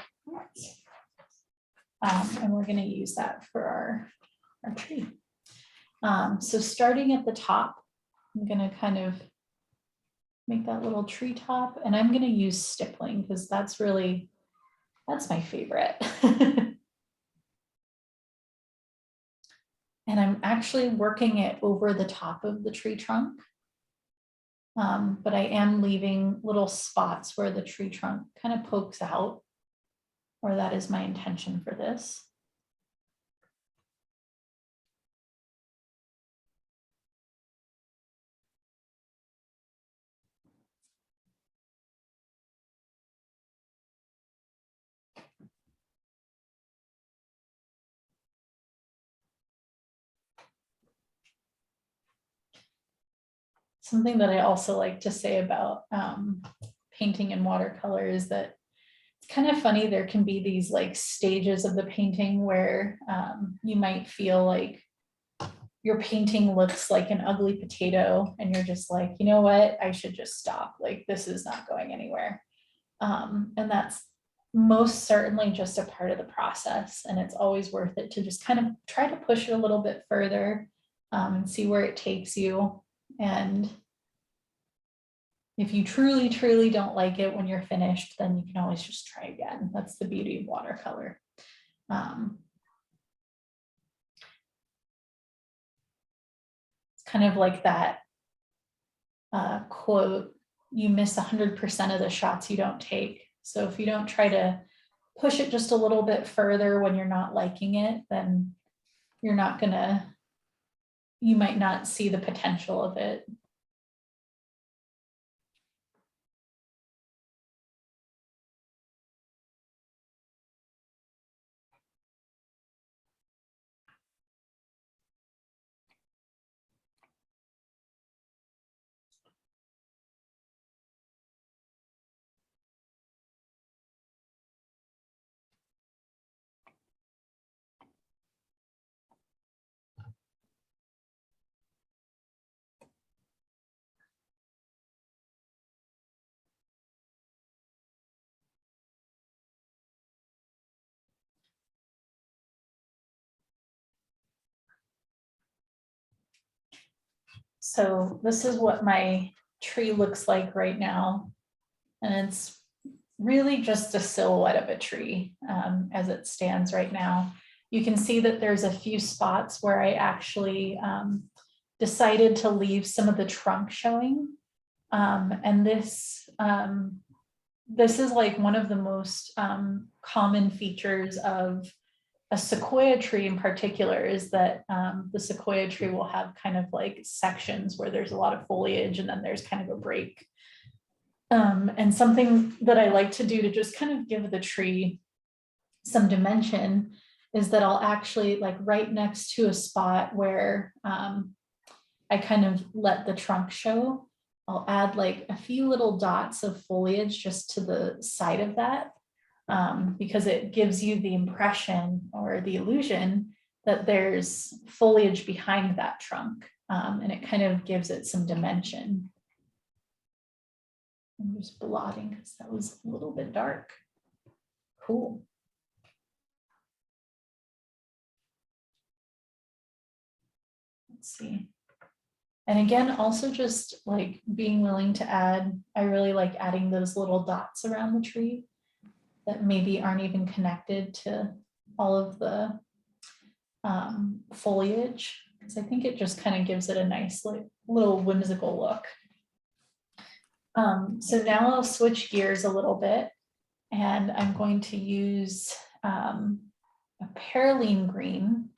and we're going to use that for our tree. So starting at the top, I'm going to kind of make that little tree top, and I'm going to use stippling because that's my favorite. And I'm actually working it over the top of the tree trunk. But I am leaving little spots where the tree trunk kind of pokes out, or that is my intention for this. Something that I also like to say about painting in watercolor is that it's kind of funny. There can be these like stages of the painting where you might feel like your painting looks like an ugly potato and you're just like, you know what, I should just stop. Like, this is not going anywhere. And that's most certainly just a part of the process. And it's always worth it to just kind of try to push it a little bit further and see where it takes you. And if you truly, truly don't like it when you're finished, then you can always just try again. That's the beauty of watercolor. It's kind of like that quote, you miss 100% of the shots you don't take. So if you don't try to push it just a little bit further when you're not liking it, then you're not gonna, you might not see the potential of it. So this is what my tree looks like right now. And it's really just a silhouette of a tree as it stands right now. You can see that there's a few spots where I actually decided to leave some of the trunk showing. And this is like one of the most common features of a sequoia tree in particular, is that the sequoia tree will have kind of like sections where there's a lot of foliage and then there's kind of a break. And something that I like to do to just kind of give the tree some dimension is that I'll actually, like right next to a spot where I kind of let the trunk show, I'll add like a few little dots of foliage just to the side of that, because it gives you the impression or the illusion that there's foliage behind that trunk, and it kind of gives it some dimension. I'm just blotting because that was a little bit dark. Cool. Let's see. And again, also just like being willing to add, I really like adding those little dots around the tree that maybe aren't even connected to all of the foliage, because I think it just kind of gives it a nice like little whimsical look. So now I'll switch gears a little bit, and I'm going to use a perylene green,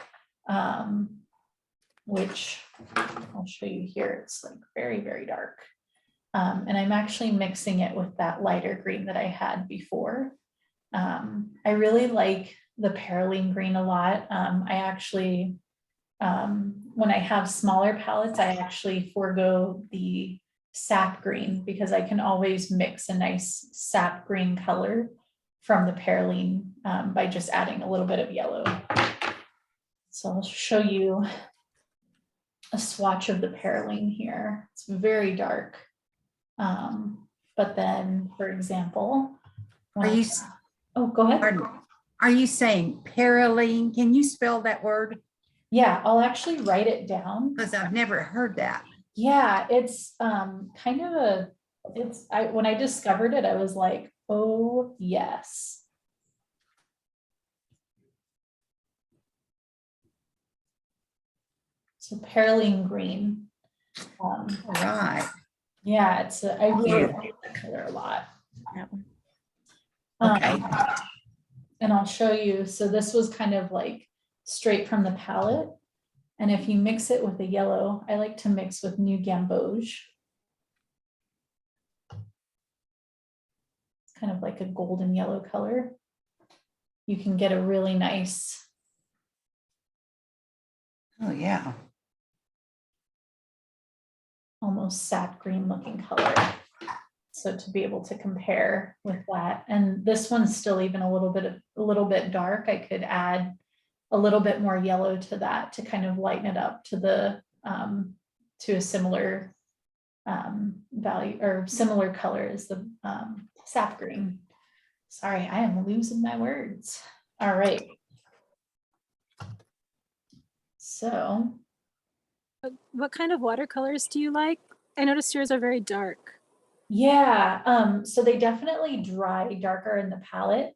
which I'll show you here. It's like very, very dark. And I'm actually mixing it with that lighter green that I had before. I really like the perylene green a lot. I actually, when I have smaller palettes, I actually forego the sap green because I can always mix a nice sap green color from the perylene by just adding a little bit of yellow. So I'll show you a swatch of the perylene here. It's very dark. But then, for example, Are you, oh, go ahead. are you saying perylene? Can you spell that word? Yeah, I'll actually write it down. Because I've never heard that. Yeah, it's kind of a, when I discovered it, I was like, oh yes. So perylene green. All right. Yeah, it's I really Yeah. like that color a lot. Okay. And I'll show you. So this was kind of like straight from the palette. And if you mix it with a yellow, I like to mix with New Gamboge. It's kind of like a golden yellow color. You can get a really nice, Oh, yeah. almost sap green looking color. So to be able to compare with that, and this one's still even a little bit dark, I could add a little bit more yellow to that to kind of lighten it up to the to a similar value or similar color as the sap green. Sorry, I am losing my words. All right. So What kind of watercolors do you like? I noticed yours are very dark. yeah, so they definitely dry darker in the palette.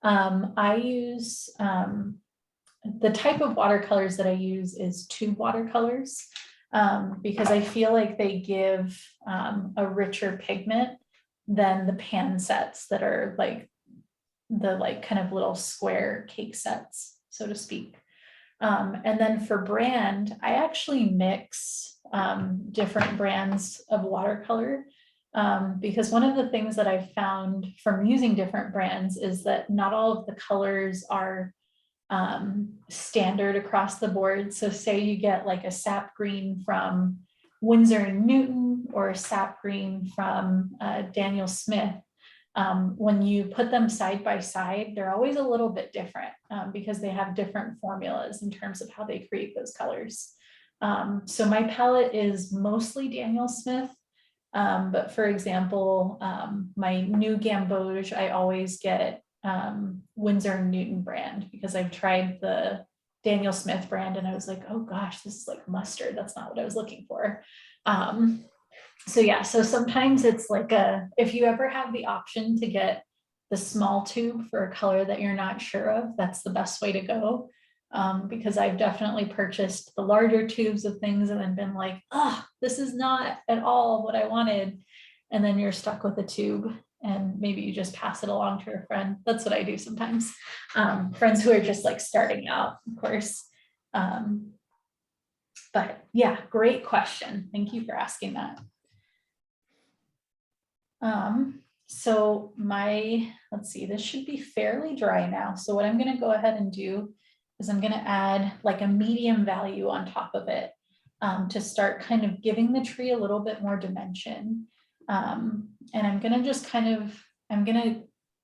I use the type of watercolors that I use is tube watercolors, because I feel like they give a richer pigment than the pan sets that are like the kind of little square cake sets, so to speak. And then for brand, I actually mix different brands of watercolor, because one of the things that I've found from using different brands is that not all of the colors are standard across the board. So say you get like a sap green from Winsor and Newton or a sap green from Daniel Smith. When you put them side by side, they're always a little bit different because they have different formulas in terms of how they create those colors. So my palette is mostly Daniel Smith, but for example, my New Gamboge, I always get Winsor and Newton brand because I've tried the Daniel Smith brand and I was like, oh gosh, this is like mustard. That's not what I was looking for. So yeah, so sometimes it's like if you ever have the option to get the small tube for a color that you're not sure of, that's the best way to go. because I've definitely purchased the larger tubes of things and then been like, oh, this is not at all what I wanted. And then you're stuck with a tube and maybe you just pass it along to a friend. That's what I do sometimes. Friends who are just like starting out, of course. But yeah, great question. Thank you for asking that. So let's see, this should be fairly dry now. So what I'm going to go ahead and do is I'm going to add like a medium value on top of it to start kind of giving the tree a little bit more dimension. And I'm going to just I'm going to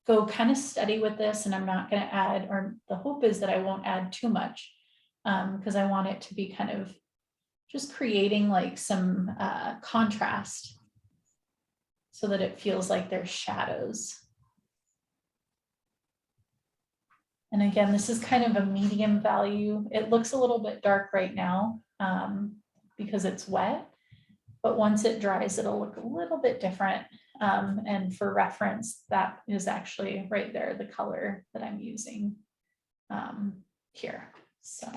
go kind of steady with this, and I'm not going to add, or the hope is that I won't add too much because I want it to be kind of just creating like some contrast so that it feels like there's shadows. And again, this is kind of a medium value. It looks a little bit dark right now because it's wet, but once it dries, it'll look a little bit different. And for reference, that is actually right there, the color that I'm using here. So.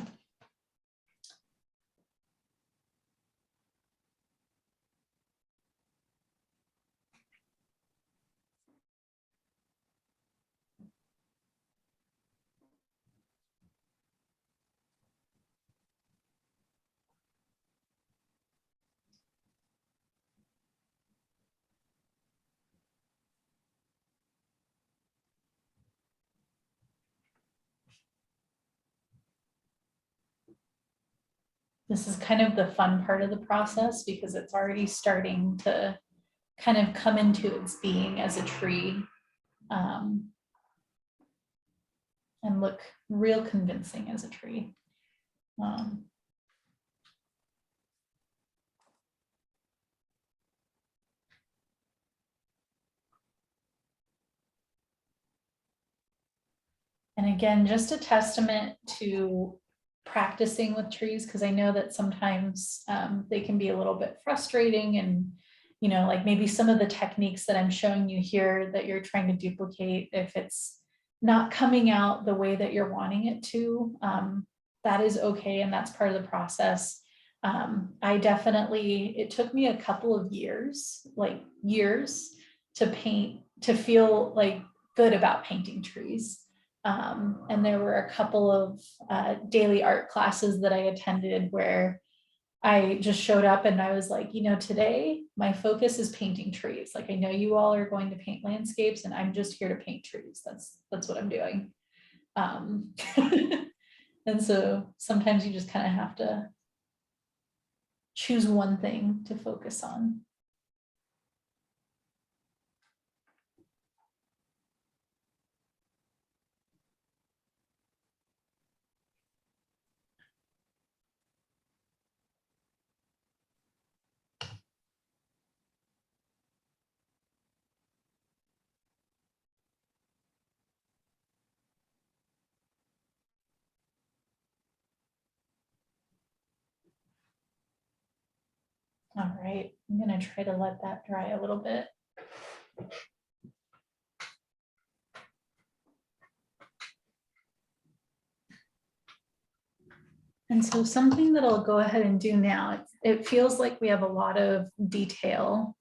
This is kind of the fun part of the process because it's already starting to kind of come into its being as a tree and look real convincing as a tree. And again, just a testament to practicing with trees, because I know that sometimes they can be a little bit frustrating, and like maybe some of the techniques that I'm showing you here that you're trying to duplicate, if it's not coming out the way that you're wanting it to, that is okay, and that's part of the process. It took me a couple of years, to paint, to feel like good about painting trees. And there were a couple of daily art classes that I attended where I just showed up and I was like, today my focus is painting trees. Like, I know you all are going to paint landscapes and I'm just here to paint trees. That's what I'm doing. And so sometimes you just kind of have to choose one thing to focus on. All right, I'm going to try to let that dry a little bit. And so something that I'll go ahead and do now, it feels like we have a lot of detail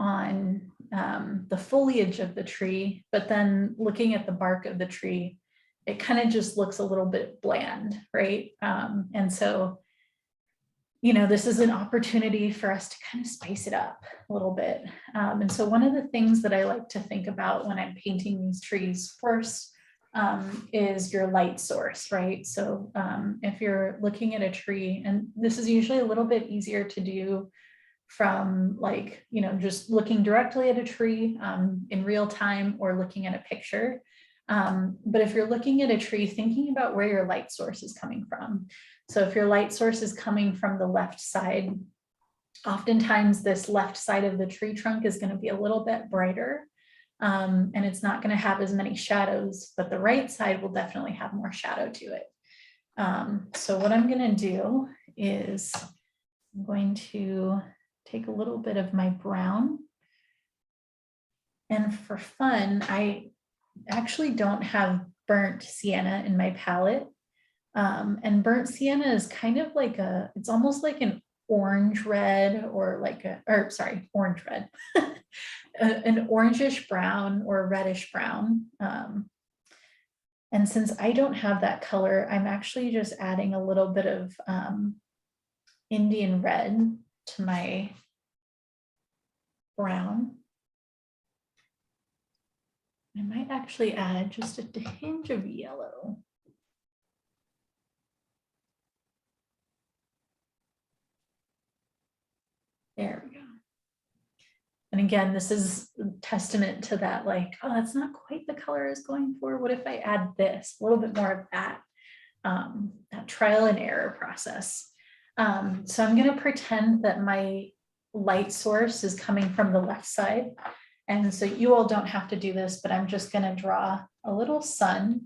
on the foliage of the tree, but then looking at the bark of the tree, it kind of just looks a little bit bland, right? And so, this is an opportunity for us to kind of spice it up a little bit. And so one of the things that I like to think about when I'm painting these trees first is your light source, right? So if you're looking at a tree, and this is usually a little bit easier to do from just looking directly at a tree in real time or looking at a picture. But if you're looking at a tree, thinking about where your light source is coming from. So if your light source is coming from the left side, oftentimes this left side of the tree trunk is going to be a little bit brighter. And it's not going to have as many shadows, but the right side will definitely have more shadow to it. So what I'm going to do is I'm going to take a little bit of my brown. And for fun, I actually don't have burnt sienna in my palette. And burnt sienna is kind of like it's almost like an orange red or like orange red, an orangish brown or reddish brown. And since I don't have that color, I'm actually just adding a little bit of Indian red to my brown. I might actually add just a tinge of yellow. There we go. And again, this is a testament to that, like, oh, that's not quite the color I was going for. What if I add this, a little bit more of that, that trial and error process. So I'm going to pretend that my light source is coming from the left side. And so you all don't have to do this, but I'm just going to draw a little sun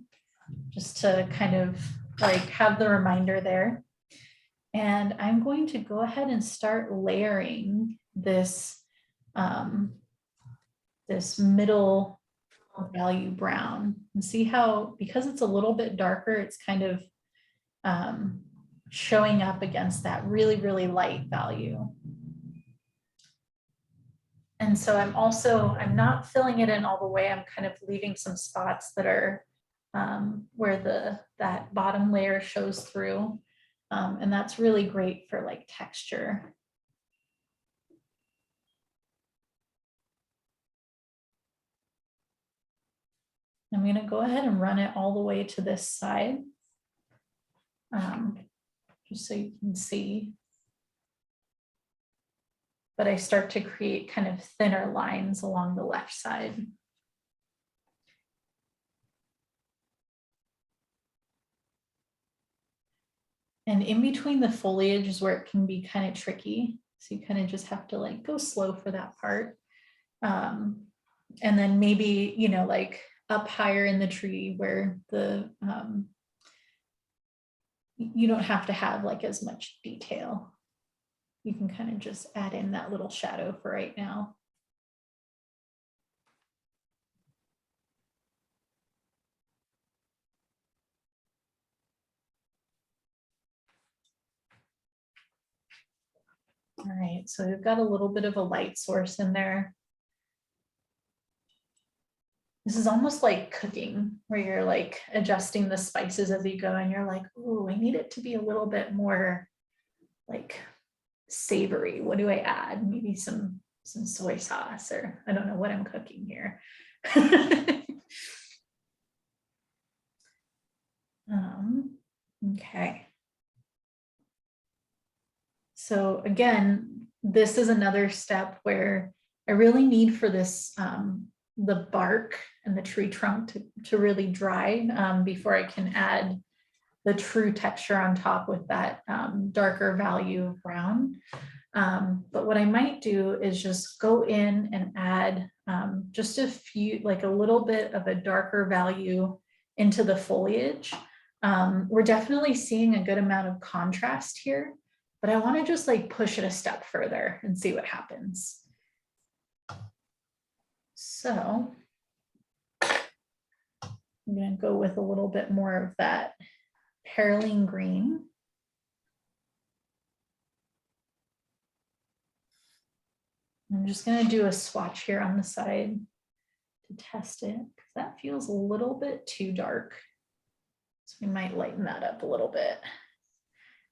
just to kind of like have the reminder there. And I'm going to go ahead and start layering this, this middle value brown, and see how, because it's a little bit darker, it's kind of showing up against that really, really light value. And so I'm not filling it in all the way. I'm kind of leaving some spots that are where that bottom layer shows through. And that's really great for like texture. I'm going to go ahead and run it all the way to this side, just so you can see. But I start to create kind of thinner lines along the left side. And in between the foliage is where it can be kind of tricky. So you kind of just have to like go slow for that part. And then maybe, you know, like up higher in the tree where the, you don't have to have like as much detail. You can kind of just add in that little shadow for right now. All right, so we've got a little bit of a light source in there. This is almost like cooking, where you're like adjusting the spices as you go and you're like, oh, I need it to be a little bit more like savory. What do I add? Maybe some soy sauce, or I don't know what I'm cooking here. Okay. So again, this is another step where I really need for this, the bark and the tree trunk to really dry before I can add the true texture on top with that darker value of brown. But what I might do is just go in and add just a few, like a little bit of a darker value into the foliage. We're definitely seeing a good amount of contrast here, but I want to just like push it a step further and see what happens. So I'm going to go with a little bit more of that perylene green. I'm just going to do a swatch here on the side to test it, because that feels a little bit too dark. So we might lighten that up a little bit.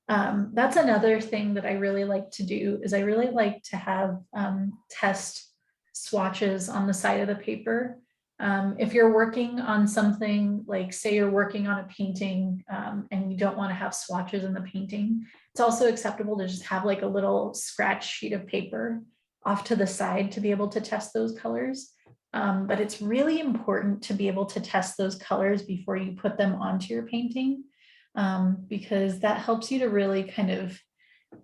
That's another thing that I really like to do, is I really like to have test swatches on the side of the paper. If you're working on something, like say you're working on a painting and you don't want to have swatches in the painting, it's also acceptable to just have like a little scratch sheet of paper off to the side to be able to test those colors. But it's really important to be able to test those colors before you put them onto your painting, because that helps you to really kind of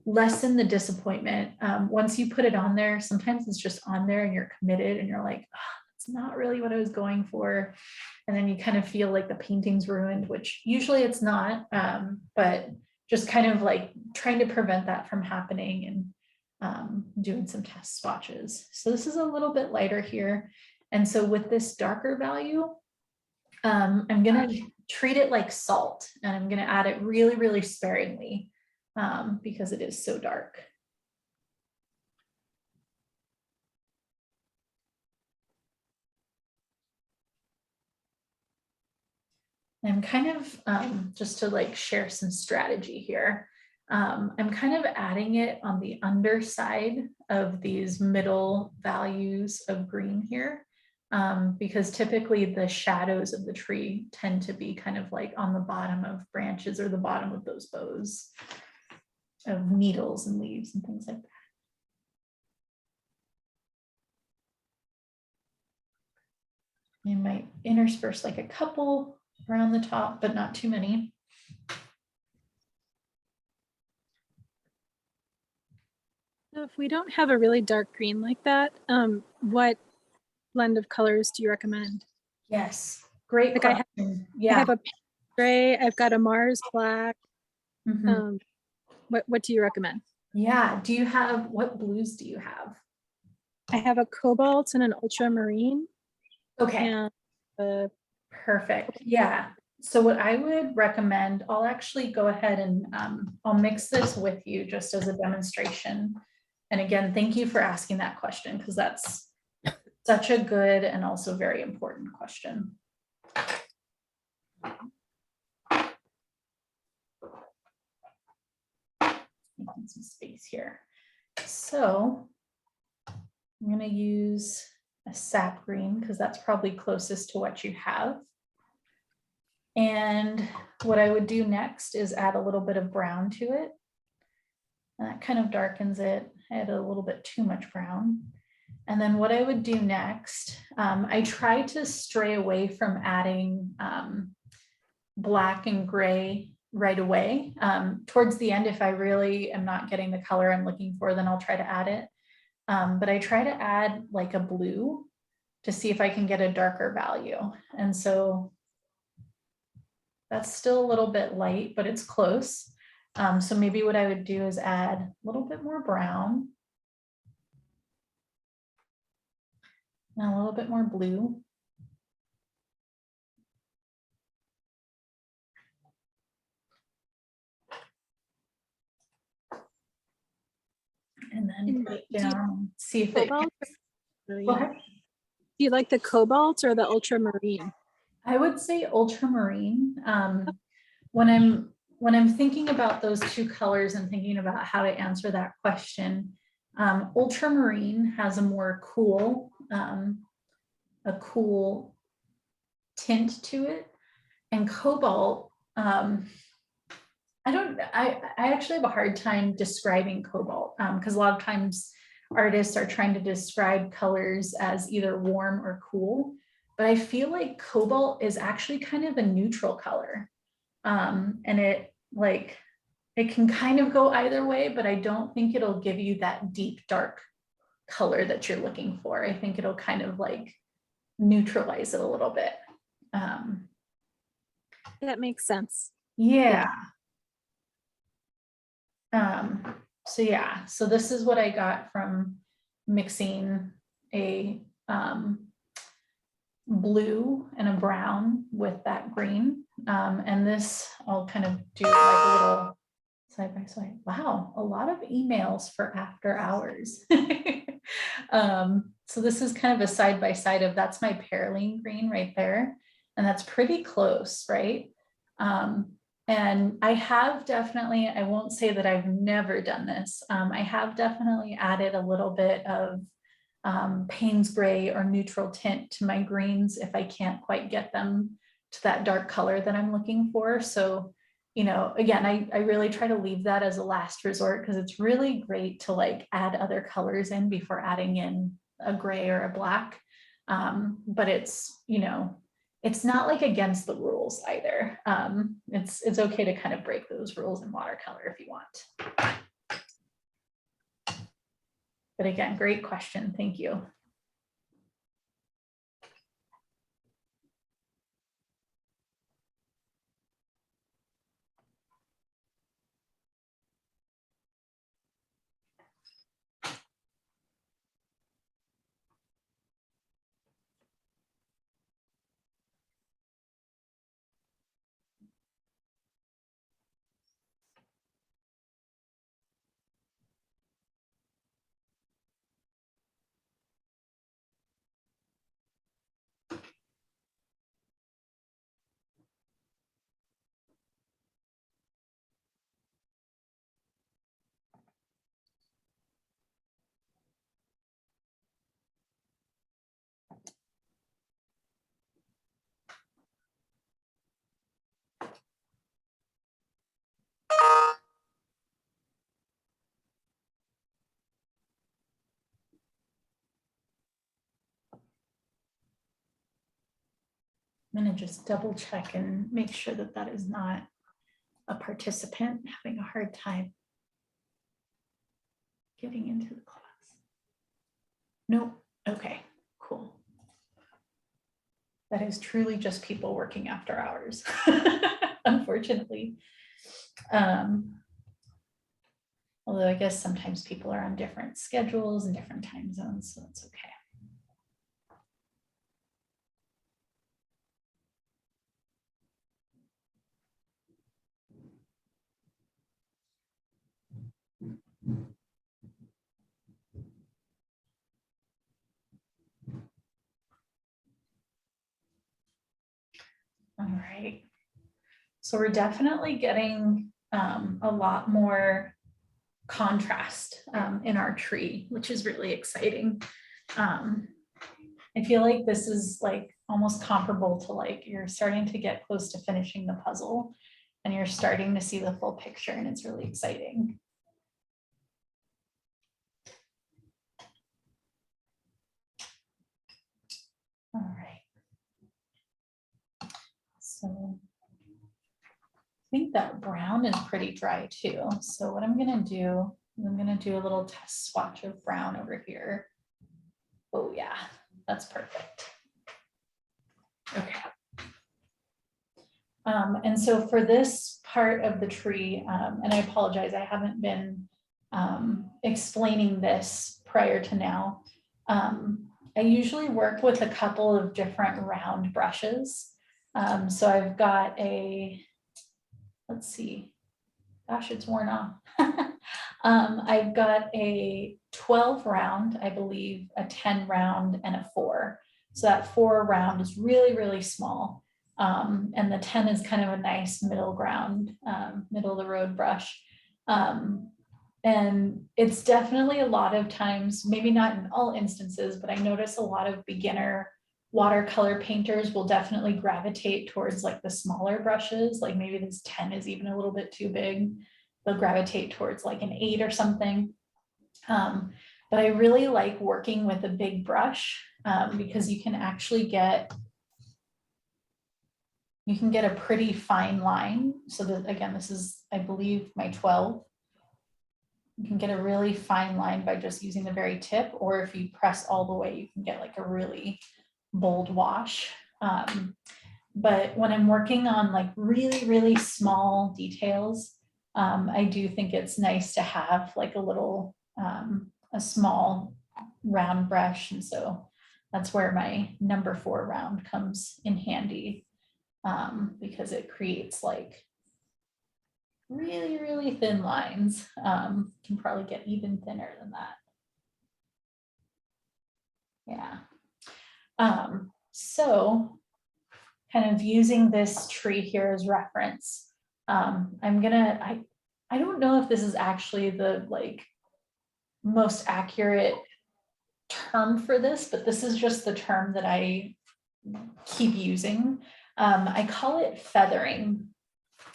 lessen the disappointment. Once you put it on there, sometimes it's just on there and you're committed and you're like, oh, it's not really what I was going for. And then you kind of feel like the painting's ruined, which usually it's not, but just kind of like trying to prevent that from happening and doing some test swatches. So this is a little bit lighter here. And so with this darker value, I'm gonna treat it like salt, and I'm gonna add it really, really sparingly because it is so dark. I'm kind of, just to like share some strategy here, I'm kind of adding it on the underside of these middle values of green here, because typically the shadows of the tree tend to be kind of like on the bottom of branches or the bottom of those bows of needles and leaves and things like that. You might intersperse like a couple around the top, but not too many. So if we don't have a really dark green like that, what blend of colors do you recommend? Yes, great Like I have- question. I Yeah. have a pink gray, I've got a Mars black. Mhm. What do you recommend? Yeah. Do you have, what blues do you have? I have a cobalt and an ultramarine Okay, and perfect. Yeah. So what I would recommend, I'll actually go ahead and I'll mix this with you just as a demonstration. And again, thank you for asking that question because that's such a good and also very important question. Making some space here. So I'm going to use a sap green because that's probably closest to what you have. And what I would do next is add a little bit of brown to it. And that kind of darkens it. I added a little bit too much brown. And then what I would do next, I try to stray away from adding black and gray right away. Towards the end, if I really am not getting the color I'm looking for, then I'll try to add it. But I try to add like a blue to see if I can get a darker value. And so that's still a little bit light, but it's close. So maybe what I would do is add a little bit more brown. And a little bit more blue. And then And put it do you down, see if it. cobalt Go ahead. Do you like the cobalt or the ultramarine? I would say ultramarine. When I'm thinking about those two colors and thinking about how to answer that question, ultramarine has a more cool, tint to it, and cobalt. I actually have a hard time describing cobalt because a lot of times artists are trying to describe colors as either warm or cool, but I feel like cobalt is actually kind of a neutral color. And it can kind of go either way, but I don't think it'll give you that deep dark color that you're looking for. I think it'll kind of like neutralize it a little bit. That makes sense. Yeah. So yeah, so this is what I got from mixing a blue and a brown with that green. And this I'll kind of do like a little side by side. Wow, a lot of emails for after hours. So this is kind of a side by side of, that's my perylene green right there. And that's pretty close, right? And I have definitely, I won't say that I've never done this. I have definitely added a little bit of Payne's gray or neutral tint to my greens if I can't quite get them to that dark color that I'm looking for. So, you know, again, I really try to leave that as a last resort because it's really great to like add other colors in before adding in a gray or a black. But it's, you know, it's not like against the rules either. It's okay to kind of break those rules in watercolor if you want. But again, great question. Thank you. I'm gonna just double check and make sure that that is not a participant having a hard time getting into the class. Nope, okay, cool. That is truly just people working after hours, unfortunately. Although I guess sometimes people are on different schedules and different time zones, so that's okay. All right. So we're definitely getting a lot more contrast in our tree, which is really exciting. I feel like this is like almost comparable to like you're starting to get close to finishing the puzzle and you're starting to see the full picture, and it's really exciting. All right. So I think that brown is pretty dry too. So what I'm gonna do is I'm gonna do a little test swatch of brown over here. Oh yeah, that's perfect. Okay. And so for this part of the tree, and I apologize, I haven't been explaining this prior to now. I usually work with a couple of different round brushes. So I've got a, let's see, gosh, it's worn off. I've got a 12 round, I believe, a 10 round, and a 4. So that 4 round is really, really small. And the 10 is kind of a nice middle ground, middle of the road brush. And it's definitely a lot of times, maybe not in all instances, but I notice a lot of beginner watercolor painters will definitely gravitate towards like the smaller brushes. Like maybe this 10 is even a little bit too big. They'll gravitate towards like an 8 or something. But I really like working with a big brush because you can actually get a pretty fine line. So that, again, this is, I believe, my 12. You can get a really fine line by just using the very tip, or if you press all the way, you can get like a really bold wash. But when I'm working on like really, really small details, I do think it's nice to have like a little, a small round brush. And so that's where my number 4 round comes in handy, because it creates like really, really thin lines. Can probably get even thinner than that. Yeah. So kind of using this tree here as reference, I'm gonna, I don't know if this is actually the like most accurate term for this, but this is just the term that I keep using. I call it feathering.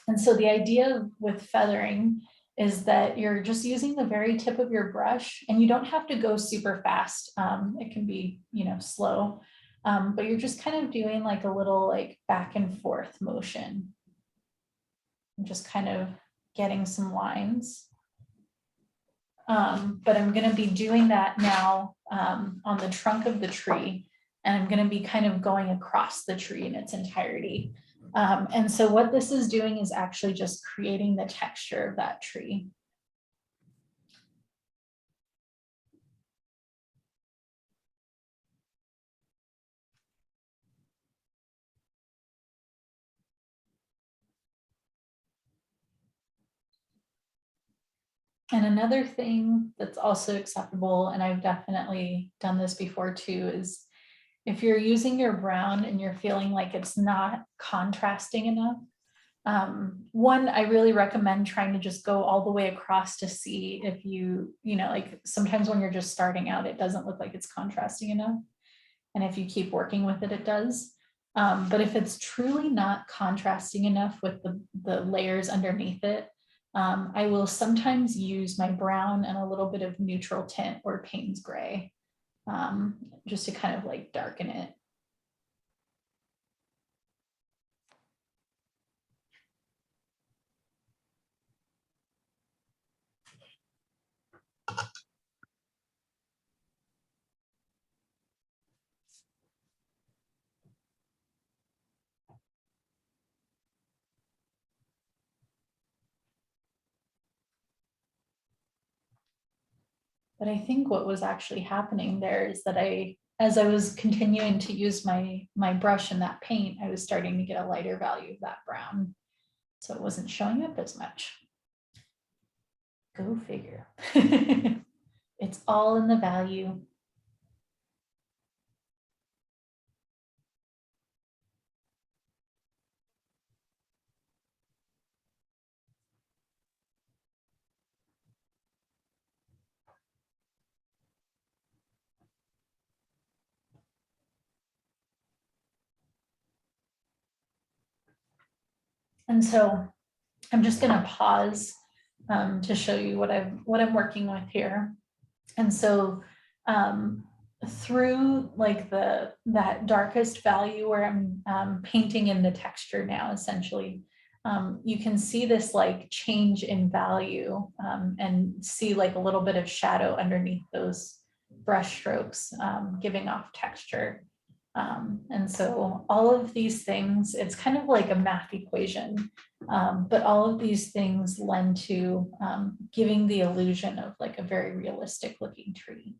And so the idea with feathering is that you're just using the very tip of your brush, and you don't have to go super fast. It can be, slow, but you're just kind of doing like a little like back and forth motion. I'm just kind of getting some lines. But I'm going to be doing that now on the trunk of the tree, and I'm going to be kind of going across the tree in its entirety. And so what this is doing is actually just creating the texture of that tree. And another thing that's also acceptable, and I've definitely done this before too, is if you're using your brown and you're feeling like it's not contrasting enough, one, I really recommend trying to just go all the way across to see if like sometimes when you're just starting out, it doesn't look like it's contrasting enough. And if you keep working with it, it does. But if it's truly not contrasting enough with the layers underneath it, I will sometimes use my brown and a little bit of neutral tint or Payne's gray, just to kind of like darken it. But I think what was actually happening there is that as I was continuing to use my brush and that paint, I was starting to get a lighter value of that brown. So it wasn't showing up as much. Go figure. It's all in the value. And so I'm just going to pause to show you what I'm working with here. And so through like that darkest value where I'm painting in the texture now, essentially, you can see this like change in value and see like a little bit of shadow underneath those brush strokes, giving off texture. And so all of these things, it's kind of like a math equation, but all of these things lend to giving the illusion of like a very realistic looking tree.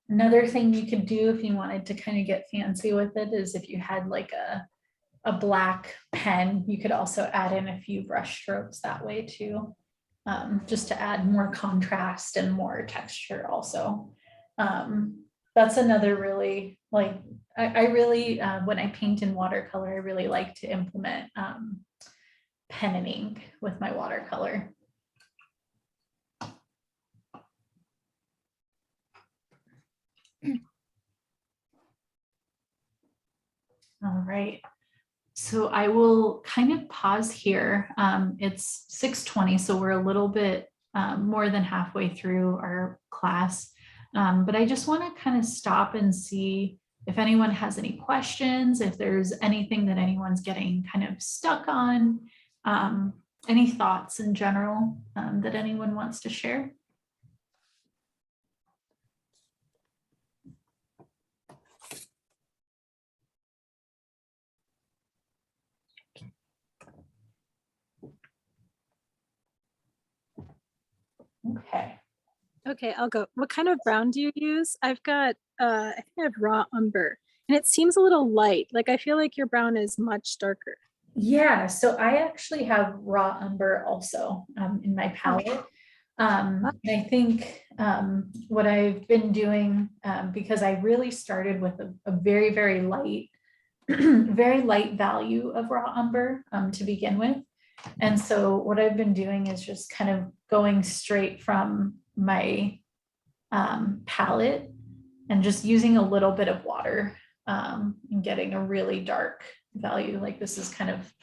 Another thing you could do if you wanted to kind of get fancy with it is if you had like a black pen, you could also add in a few brush strokes that way too, just to add more contrast and more texture also. That's another really like, I really, when I paint in watercolor, I really like to implement pen and ink with my watercolor. All right, so I will kind of pause here. It's 6:20, so we're a little bit more than halfway through our class. But I just want to kind of stop and see if anyone has any questions, if there's anything that anyone's getting kind of stuck on, any thoughts in general that anyone wants to share. Okay. Okay, I'll go. What kind of brown do you use? I've got, I think I have raw umber, and it seems a little light. Like I feel like your brown is much darker. Yeah, so I actually have raw umber also in my palette. And I think what I've been doing, because I really started with a very, very light, very light value of raw umber to begin with. And so what I've been doing is just kind of going straight from my palette and just using a little bit of water and getting a really dark value. Like this is kind of,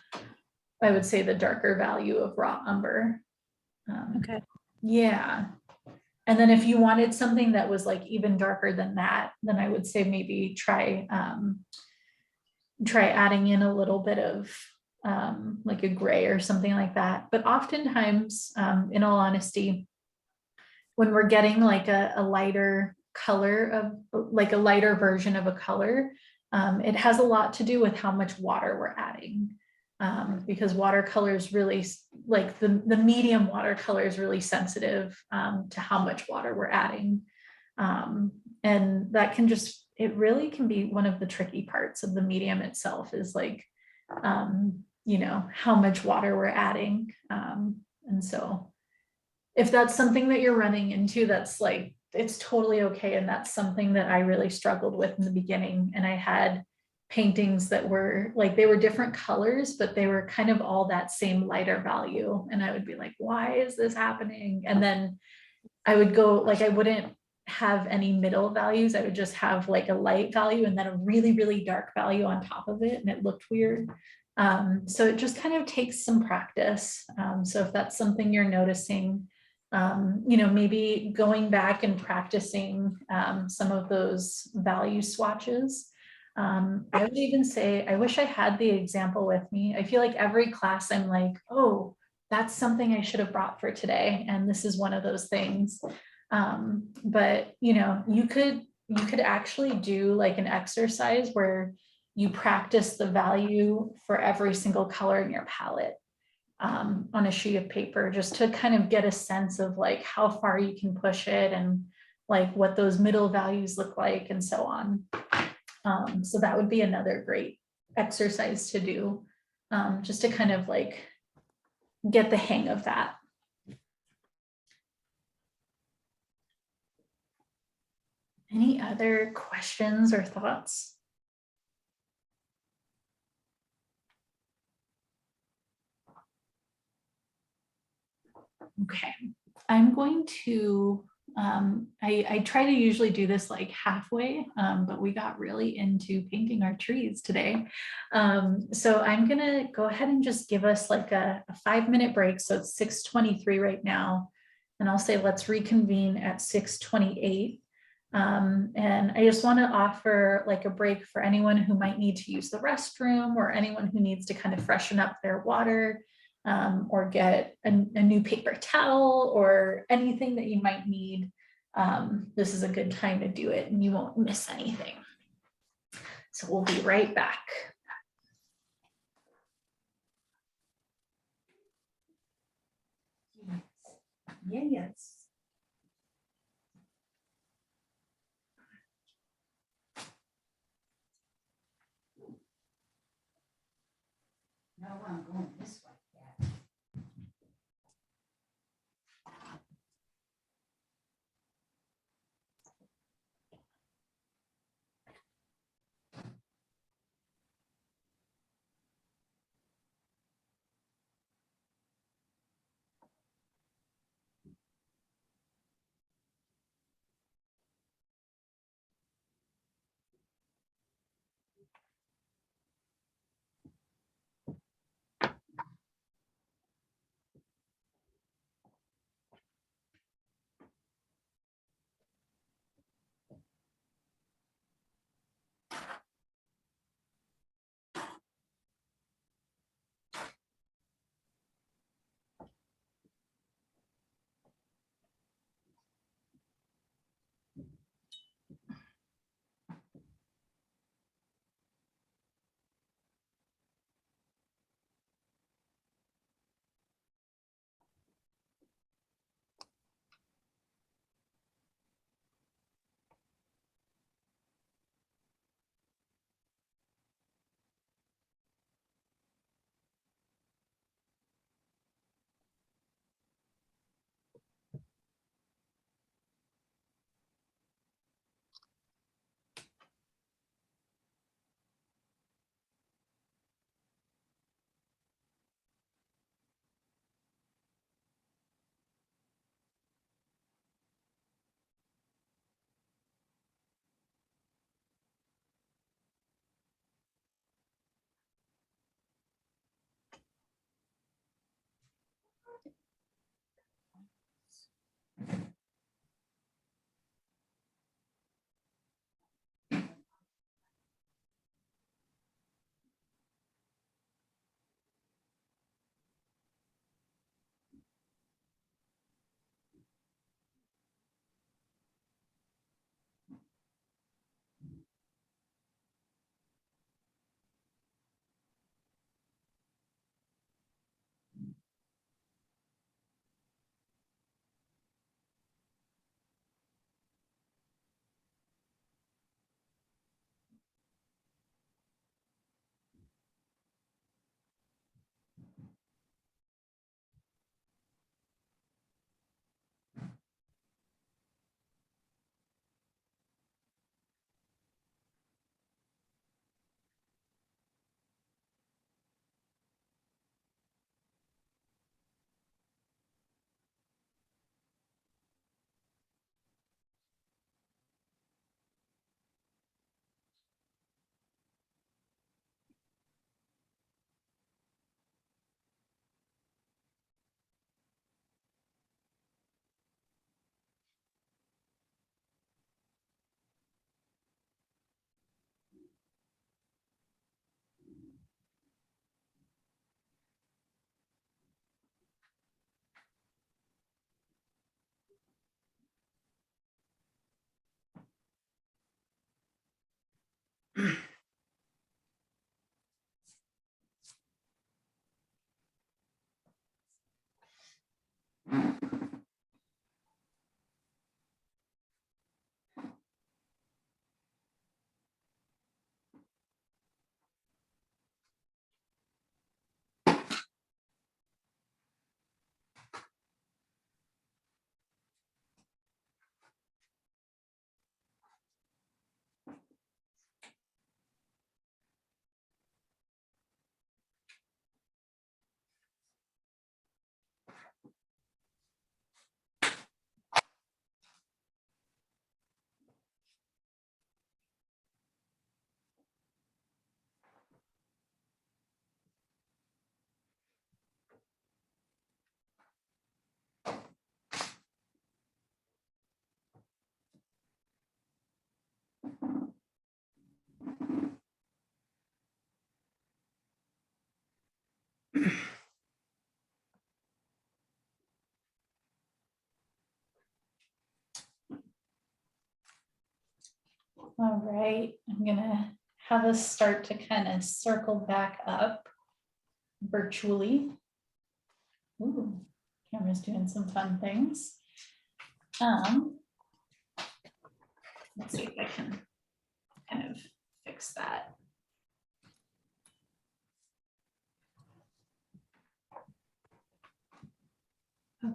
I would say, the darker value of raw umber. Okay. Yeah. And then if you wanted something that was like even darker than that, then I would say maybe try adding in a little bit of like a gray or something like that. But oftentimes, in all honesty, when we're getting like a lighter color of like a lighter version of a color, it has a lot to do with how much water we're adding. Because watercolors really, like the medium watercolor is really sensitive to how much water we're adding. And that can just, it really can be one of the tricky parts of the medium itself is like, you know, how much water we're adding. And so if that's something that you're running into, that's like, it's totally okay. And that's something that I really struggled with in the beginning. And I had paintings that were like, they were different colors, but they were kind of all that same lighter value. And I would be like, why is this happening? And then I would go, like, I wouldn't have any middle values. I would just have like a light value and then a really, really dark value on top of it. And it looked weird. So it just kind of takes some practice. So if that's something you're noticing, You know, maybe going back and practicing some of those value swatches. I would even say, I wish I had the example with me. I feel like every class I'm like, oh, that's something I should have brought for today. And this is one of those things. But you know, you could actually do like an exercise where you practice the value for every single color in your palette on a sheet of paper, just to kind of get a sense of like how far you can push it and like what those middle values look like and so on. So that would be another great exercise to do, just to kind of like get the hang of that. Any other questions or thoughts? Okay, I'm going to, I try to usually do this like halfway, but we got really into painting our trees today. So I'm gonna go ahead and just give us like a 5-minute break. So it's 6:23 right now. And I'll say, let's reconvene at 6:28. And I just wanna offer like a break for anyone who might need to use the restroom or anyone who needs to kind of freshen up their water. Or get a new paper towel or anything that you might need. This is a good time to do it and you won't miss anything. So we'll be right back. Yes. No, I'm going this way. All right, I'm gonna have us start to kind of circle back up virtually. Ooh, camera's doing some fun things. Let's see if I can kind of fix that. Okay.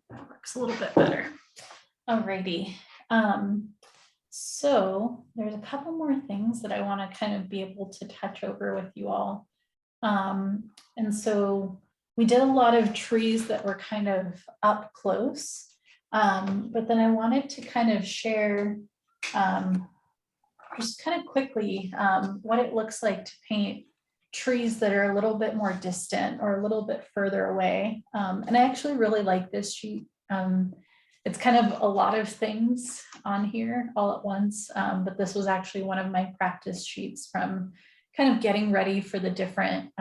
That works a little bit better. Alrighty. So there's a couple more things that I want to kind of be able to touch over with you all. And so we did a lot of trees that were kind of up close. But then I wanted to kind of share just kind of quickly what it looks like to paint trees that are a little bit more distant or a little bit further away. And I actually really like this sheet. It's kind of a lot of things on here all at once, but this was actually one of my practice sheets from kind of getting ready for the different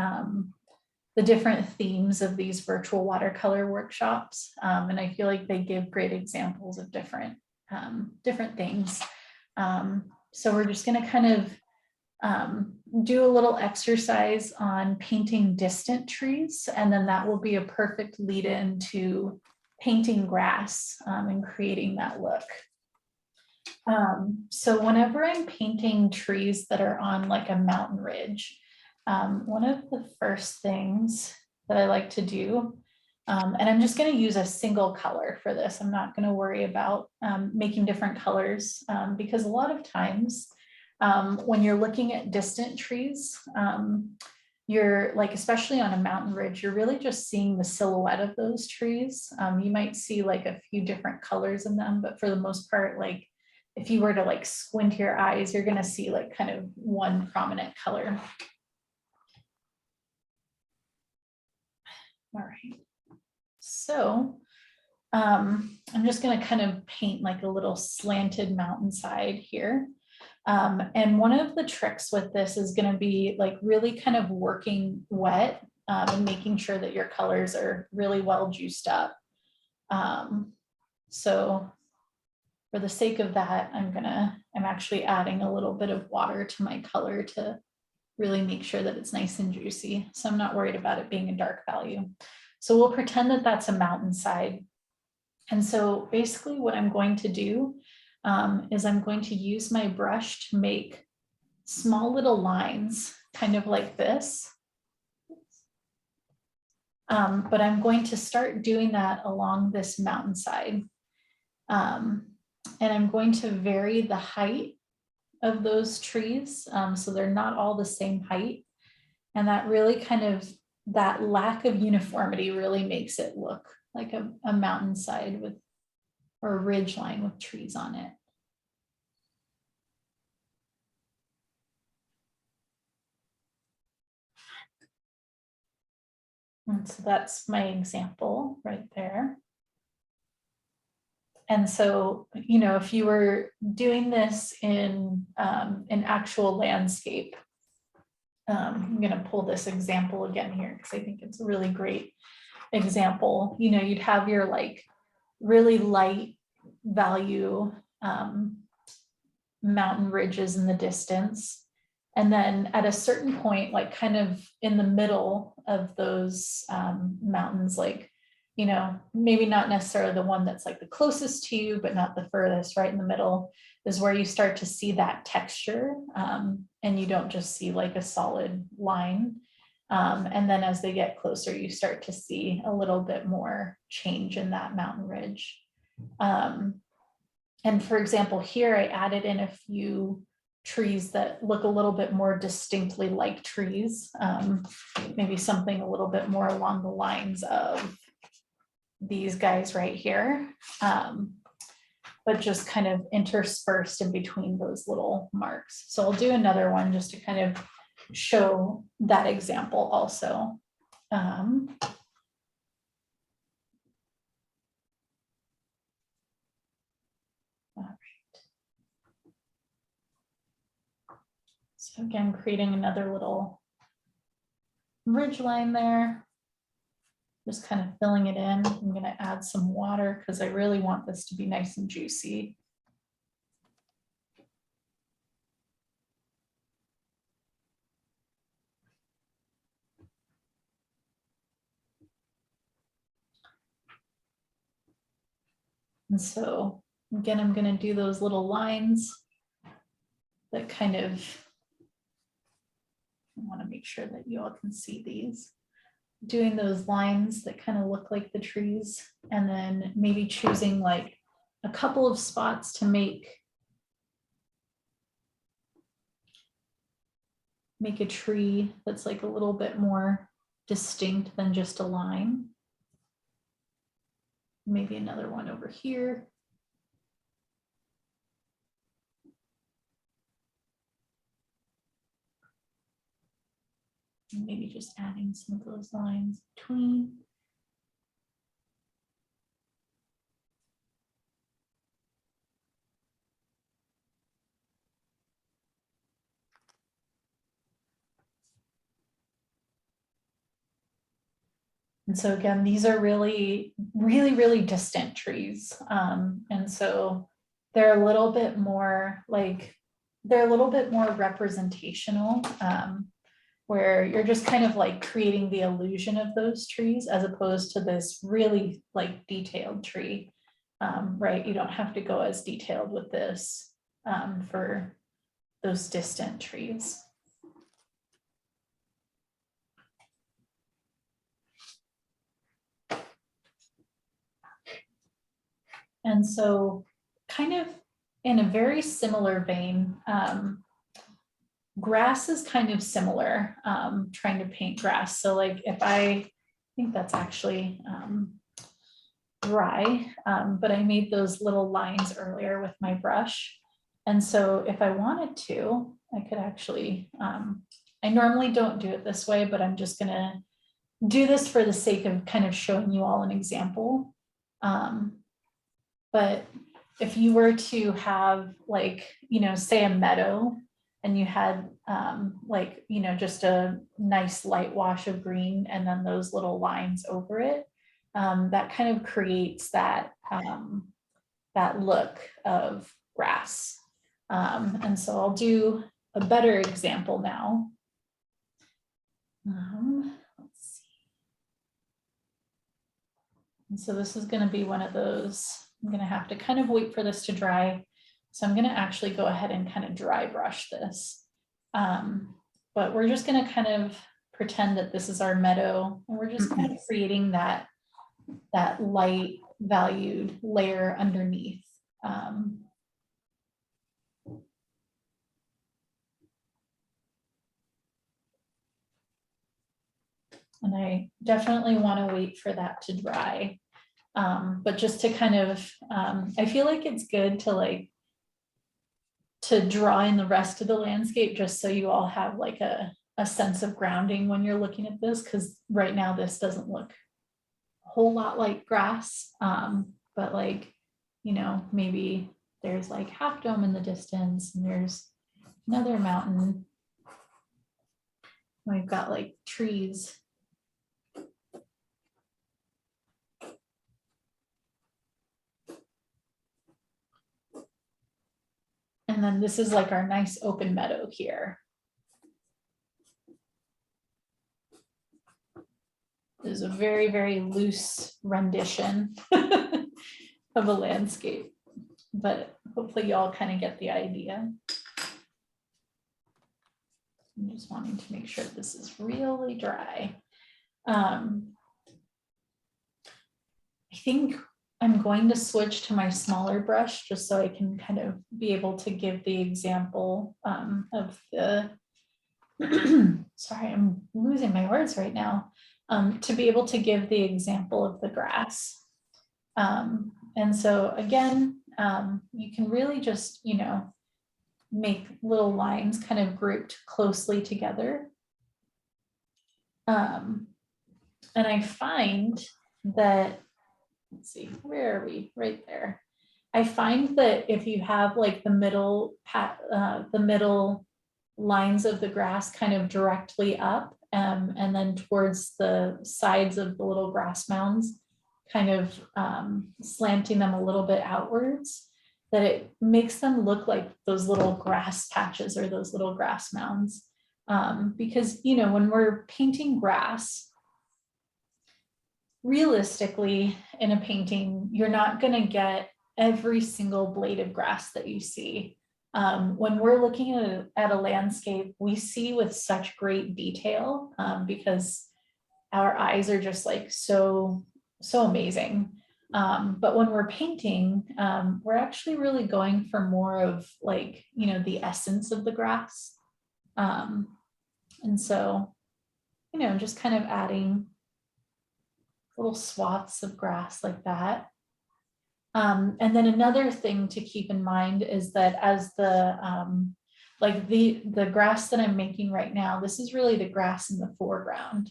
themes of these virtual watercolor workshops. And I feel like they give great examples of different things. So we're just going to kind of do a little exercise on painting distant trees, and then that will be a perfect lead in to painting grass and creating that look. So whenever I'm painting trees that are on like a mountain ridge, one of the first things that I like to do, and I'm just going to use a single color for this. I'm not going to worry about making different colors because a lot of times when you're looking at distant trees, you're like, especially on a mountain ridge, you're really just seeing the silhouette of those trees. You might see like a few different colors in them, but for the most part, like if you were to like squint your eyes, you're going to see like kind of one prominent color. All right. So I'm just going to kind of paint like a little slanted mountainside here. And one of the tricks with this is going to be like really kind of working wet and making sure that your colors are really well juiced up. So for the sake of that, I'm actually adding a little bit of water to my color to really make sure that it's nice and juicy. So I'm not worried about it being a dark value. So we'll pretend that that's a mountainside. And so basically what I'm going to do is I'm going to use my brush to make small little lines, kind of like this. But I'm going to start doing that along this mountainside. And I'm going to vary the height of those trees so they're not all the same height. And that really kind of, that lack of uniformity really makes it look like a mountainside with, or a ridge line with trees on it. And so that's my example right there. And so, you know, if you were doing this in an actual landscape, I'm going to pull this example again here because I think it's a really great example. You know, you'd have your like really light value mountain ridges in the distance. And then at a certain point, like kind of in the middle of those mountains, like, you know, maybe not necessarily the one that's like the closest to you, but not the furthest, right in the middle is where you start to see that texture and you don't just see like a solid line. And then as they get closer, you start to see a little bit more change in that mountain ridge. And for example, here I added in a few trees that look a little bit more distinctly like trees, maybe something a little bit more along the lines of these guys right here, but just kind of interspersed in between those little marks. So I'll do another one just to kind of show that example also. So again, creating another little ridge line there. Just kind of filling it in. I'm gonna add some water because I really want this to be nice and juicy. And so again, I'm gonna do those little lines that kind of, I want to make sure that you all can see these. Doing those lines that kind of look like the trees, and then maybe choosing like a couple of spots to make a tree that's like a little bit more distinct than just a line. Maybe another one over here. And maybe just adding some of those lines between. And so again, these are really, really distant trees. And so they're a little bit more like, they're a little bit more representational, where you're just kind of like creating the illusion of those trees as opposed to this really like detailed tree, right? You don't have to go as detailed with this for those distant trees. And so kind of in a very similar vein, grass is kind of similar, trying to paint grass. So like if I think that's actually dry, but I made those little lines earlier with my brush. And so if I wanted to, I could actually, I normally don't do it this way, but I'm just gonna do this for the sake of kind of showing you all an example. But if you were to have like, you know, say a meadow, and you had like, you know, just a nice light wash of green and then those little lines over it, that kind of creates that, that look of grass. And so I'll do a better example now. Let's see. And so this is going to be one of those, I'm going to have to kind of wait for this to dry. So I'm going to actually go ahead and kind of dry brush this. But we're just going to kind of pretend that this is our meadow, and we're just kind of creating that light valued layer underneath. And I definitely want to wait for that to dry. But just to kind of, I feel like it's good to draw in the rest of the landscape, just so you all have like a sense of grounding when you're looking at this, because right now this doesn't look a whole lot like grass, but like, you know, maybe there's like Half Dome in the distance, and there's another mountain. We've got like trees. And then this is like our nice open meadow here. This is a very, very loose rendition of a landscape, but hopefully y'all kind of get the idea. I'm just wanting to make sure this is really dry. I think I'm going to switch to my smaller brush just so I can kind of be able to give the example of the, sorry, I'm losing my words right now, to be able to give the example of the grass. And so again, you can really just, you know, make little lines kind of grouped closely together. And I find that, let's see, where are we? Right there. I find that if you have like the middle lines of the grass kind of directly up, and then towards the sides of the little grass mounds, kind of slanting them a little bit outwards, that it makes them look like those little grass patches or those little grass mounds. Because, you know, when we're painting grass, realistically in a painting, you're not going to get every single blade of grass that you see. When we're looking at a landscape, we see with such great detail because our eyes are just like so amazing. But when we're painting, we're actually really going for more of like, you know, the essence of the grass. And so, you know, just kind of adding little swaths of grass like that. And then another thing to keep in mind is that as the like the grass that I'm making right now, this is really the grass in the foreground.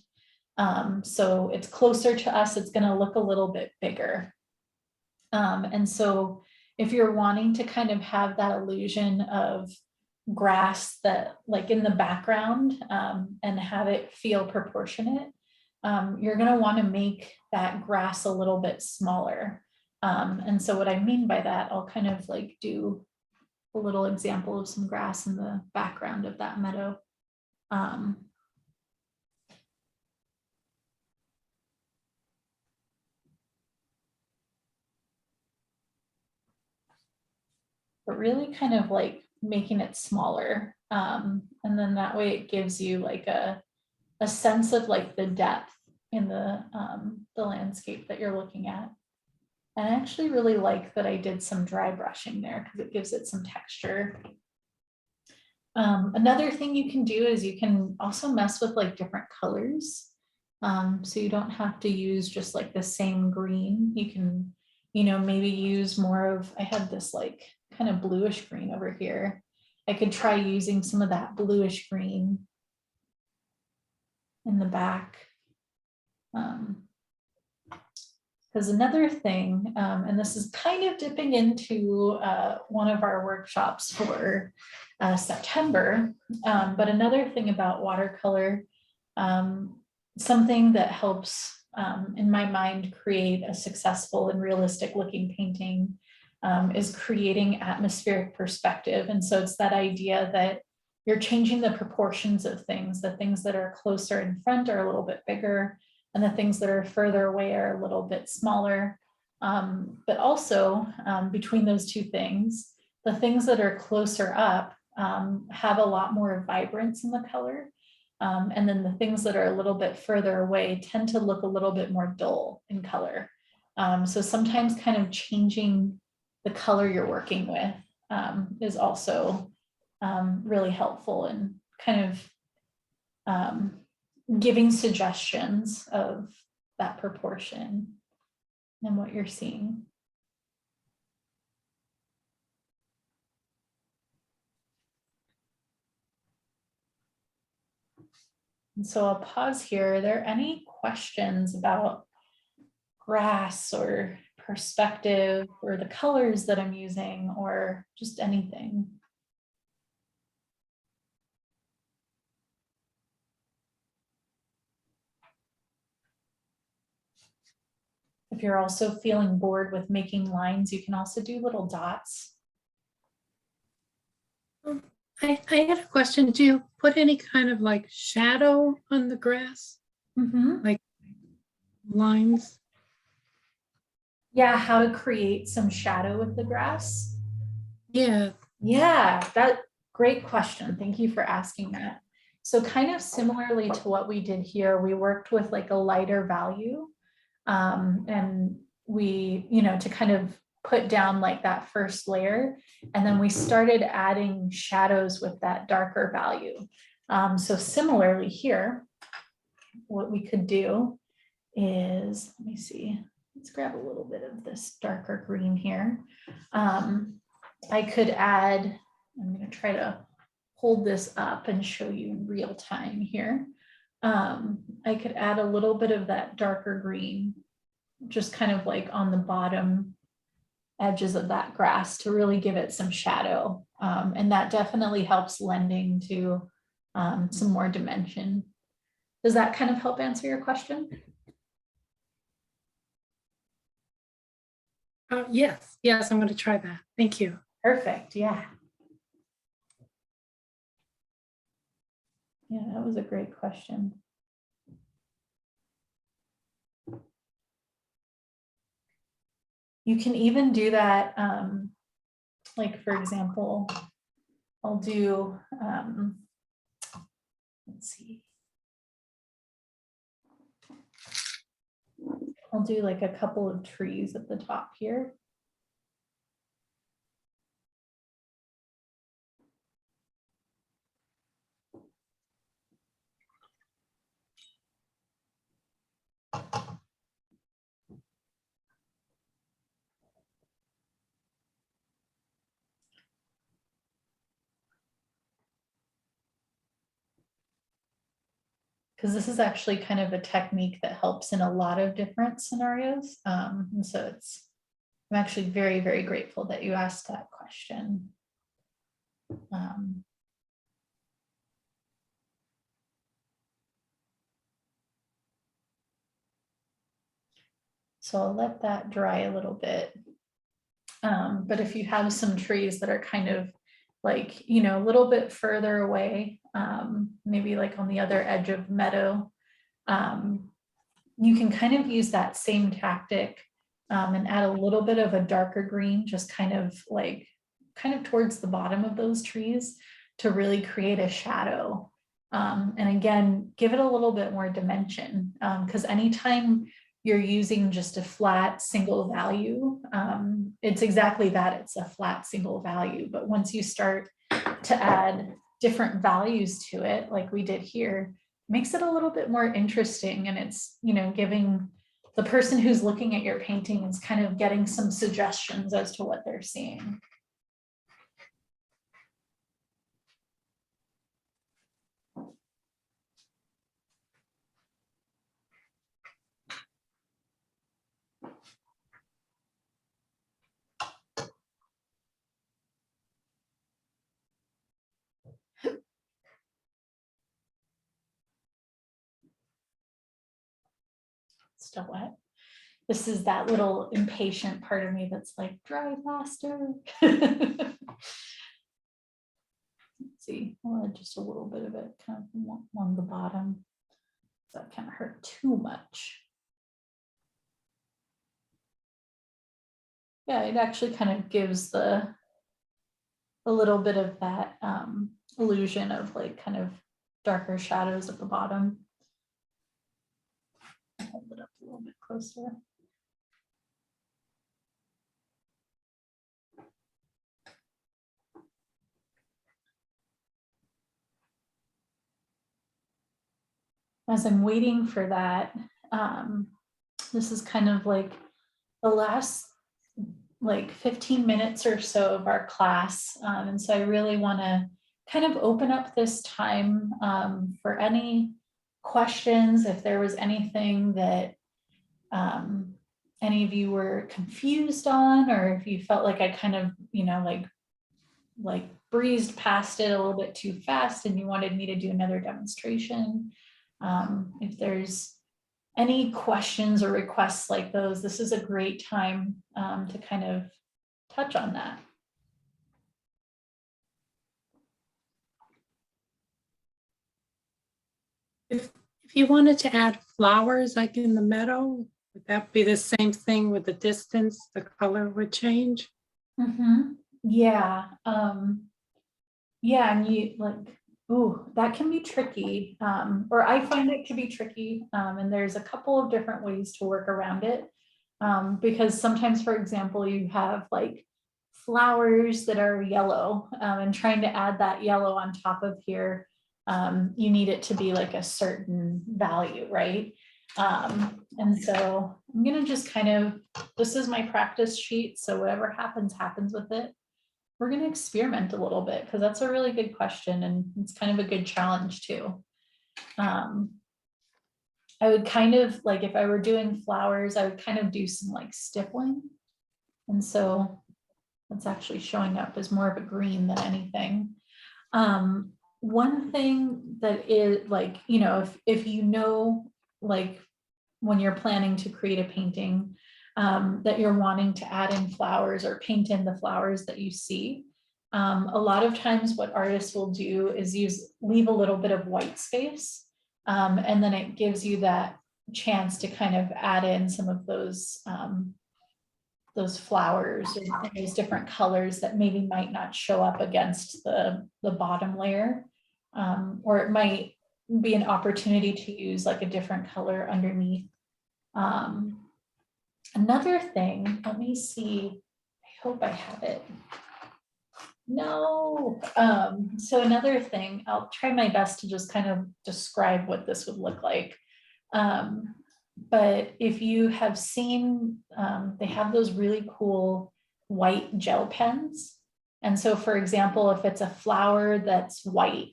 So it's closer to us, it's going to look a little bit bigger. And so if you're wanting to kind of have that illusion of grass that like in the background and have it feel proportionate, you're going to want to make that grass a little bit smaller. And so what I mean by that, I'll kind of like do a little example of some grass in the background of that meadow. But really kind of like making it smaller. And then that way it gives you like a sense of like the depth in the landscape that you're looking at. And I actually really like that I did some dry brushing there because it gives it some texture. Another thing you can do is you can also mess with like different colors. So you don't have to use just like the same green. You can, you know, maybe use more of, I have this like kind of bluish green over here. I could try using some of that bluish green in the back. Because another thing, and this is kind of dipping into one of our workshops for September, but another thing about watercolor, something that helps in my mind create a successful and realistic looking painting is creating atmospheric perspective. And so it's that idea that you're changing the proportions of things. The things that are closer in front are a little bit bigger, and the things that are further away are a little bit smaller. But also between those two things, the things that are closer up have a lot more vibrance in the color. And then the things that are a little bit further away tend to look a little bit more dull in color. So sometimes kind of changing the color you're working with is also really helpful in kind of giving suggestions of that proportion and what you're seeing. And so I'll pause here. Are there any questions about grass or perspective or the colors that I'm using or just anything? If you're also feeling bored with making lines, you can also do little dots. I had a question. Do you put any kind of like shadow on the grass? Like lines? Yeah, how to create some shadow with the grass. Yeah. Yeah, that great question. Thank you for asking that. So kind of similarly to what we did here, we worked with like a lighter value. And we, you know, to kind of put down like that first layer. And then we started adding shadows with that darker value. So similarly here, what we could do is, let me see, let's grab a little bit of this darker green here. I could add, I'm going to try to hold this up and show you in real time here. I could add a little bit of that darker green, just kind of like on the bottom edges of that grass to really give it some shadow. And that definitely helps lending to some more dimension. Does that kind of help answer your question? Yes, yes, I'm going to try that. Thank you. Perfect, yeah. Yeah, that was a great question. You can even do that, like for example, I'll do, let's see. I'll do like a couple of trees at the top here. Because this is actually kind of a technique that helps in a lot of different scenarios. And so I'm actually very, very grateful that you asked that question. So I'll let that dry a little bit. But if you have some trees that are kind of like, you know, a little bit further away, maybe like on the other edge of meadow, you can kind of use that same tactic and add a little bit of a darker green, just kind of towards the bottom of those trees to really create a shadow. And again, give it a little bit more dimension, because anytime you're using just a flat single value, it's exactly that, it's a flat single value. But once you start to add different values to it, like we did here, makes it a little bit more interesting. And it's, you know, giving the person who's looking at your painting is kind of getting some suggestions as to what they're seeing. Still wet. This is that little impatient part of me that's like, dry faster. Let's see, I'll add just a little bit of it kind of on the bottom. So that can't hurt too much. Yeah, it actually kind of gives a little bit of that illusion of like kind of darker shadows at the bottom. Hold it up a little bit closer. As I'm waiting for that, this is kind of like the last like 15 minutes or so of our class. And so I really want to kind of open up this time for any questions, if there was anything that any of you were confused on, or if you felt like I kind of, you know, like breezed past it a little bit too fast and you wanted me to do another demonstration. If there's any questions or requests like those, this is a great time to kind of touch on that. If you wanted to add flowers like in the meadow, would that be the same thing with the distance? The color would change? Mm-hmm. Yeah. Yeah, and you like, ooh, that can be tricky. Or I find it to be tricky. And there's a couple of different ways to work around it. Because sometimes, for example, you have like flowers that are yellow, and trying to add that yellow on top of here, you need it to be like a certain value, right? And so I'm gonna just kind of, this is my practice sheet, so whatever happens, happens with it. We're gonna experiment a little bit because that's a really good question and it's kind of a good challenge too. I would kind of like, if I were doing flowers, I would kind of do some like stippling. And so that's actually showing up as more of a green than anything. one thing that is like, if you know, like when you're planning to create a painting, that you're wanting to add in flowers or paint in the flowers that you see. A lot of times what artists will do is leave a little bit of white space. And then it gives you that chance to kind of add in some of those flowers and those different colors that maybe might not show up against the bottom layer. Or it might be an opportunity to use like a different color underneath. Another thing, let me see, I hope I have it. No, so another thing, I'll try my best to just kind of describe what this would look like. But if you have seen, they have those really cool white gel pens. And so for example, if it's a flower that's white,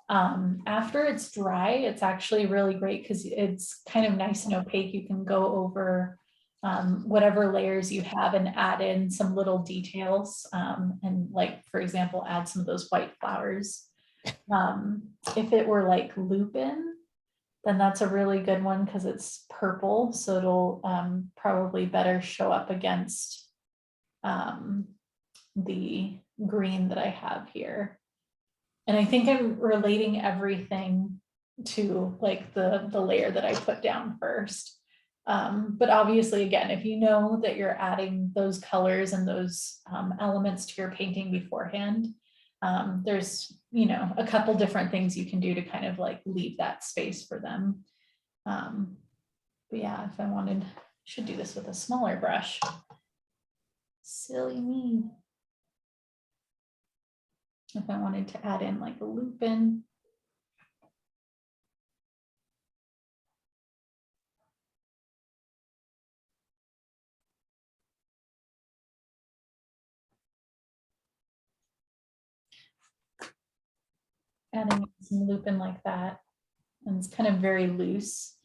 after it's dry, it's actually really great because it's kind of nice and opaque. You can go over whatever layers you have and add in some little details, and like, for example, add some of those white flowers. If it were like lupin, then that's a really good one because it's purple, so it'll probably better show up against the green that I have here. And I think I'm relating everything to like the layer that I put down first. But obviously, again, if you know that you're adding those colors and those elements to your painting beforehand, there's, a couple different things you can do to kind of like leave that space for them. But yeah, if I wanted, should do this with a smaller brush. Silly me. If I wanted to add in like a lupin. Adding some lupin like that, and it's kind of very loose.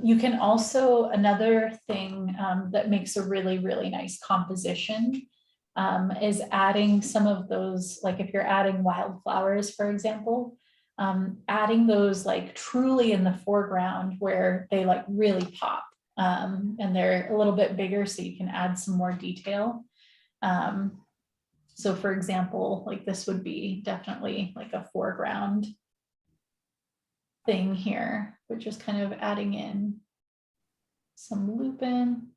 You can also, another thing that makes a really, really nice composition is adding some of those, like if you're adding wildflowers, for example, adding those like truly in the foreground where they like really pop, and they're a little bit bigger so you can add some more detail. So for example, like this would be definitely like a foreground thing here, but just kind of adding in some lupin.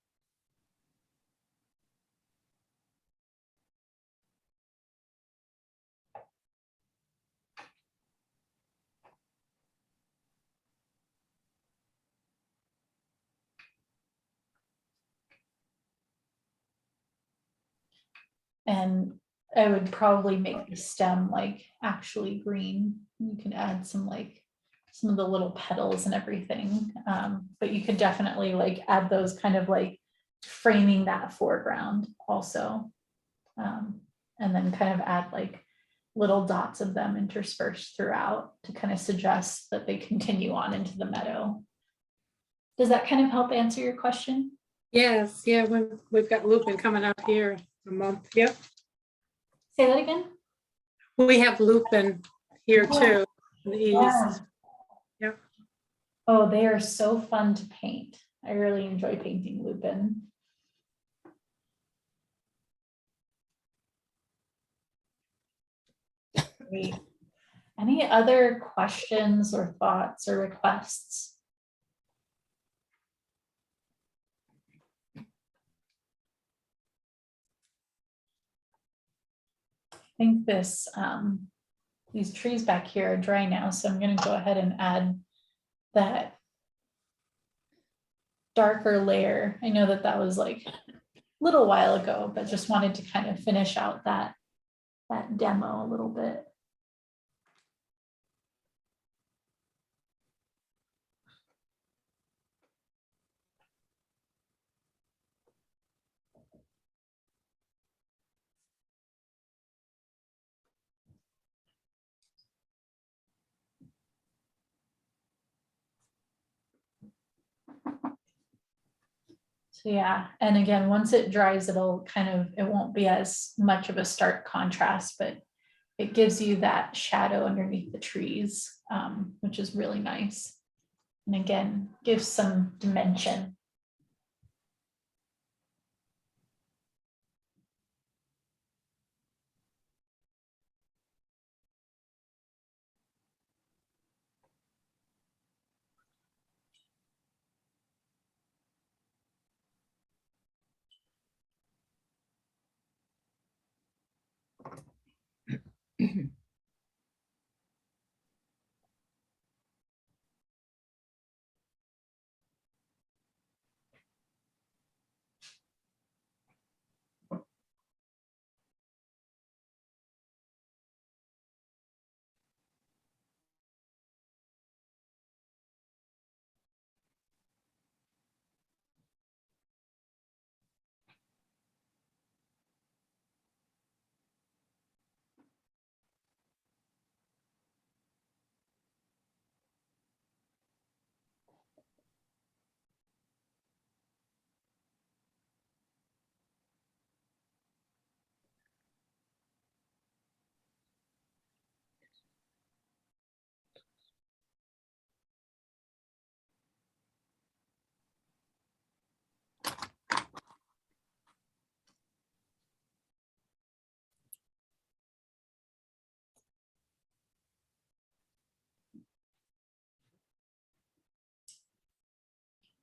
And I would probably make the stem like actually green. You can add some of the little petals and everything. But you could definitely like add those kind of like framing that foreground also. And then kind of add like little dots of them interspersed throughout to kind of suggest that they continue on into the meadow. Does that kind of help answer your question? Yes, yeah, we've got lupin coming out here in a month. Yep. Say that again? We have lupin here too, in the east. Yeah. Oh, they are so fun to paint. I really enjoy painting lupin. Great. Any other questions or thoughts or requests? I think these trees back here are dry now, so I'm going to go ahead and add that darker layer. I know that was like a little while ago, but just wanted to kind of finish out that demo a little bit. So yeah, and again, once it dries, it won't be as much of a stark contrast, but it gives you that shadow underneath the trees, which is really nice. And again, gives some dimension.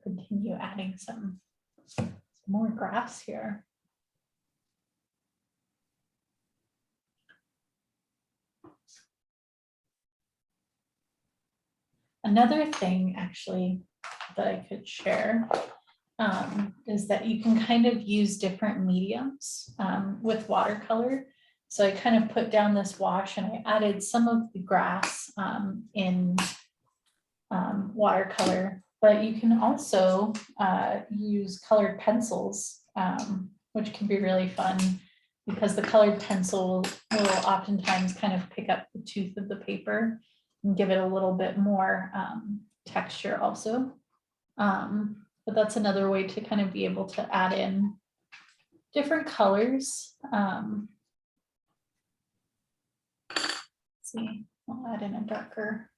Continue adding some more grass here. Another thing actually that I could share is that you can kind of use different mediums with watercolor. So I kind of put down this wash and I added some of the grass in watercolor, but you can also use colored pencils, which can be really fun because the colored pencil will oftentimes kind of pick up the tooth of the paper and give it a little bit more texture also. But that's another way to kind of be able to add in different colors. Let's see, I'll add in a darker.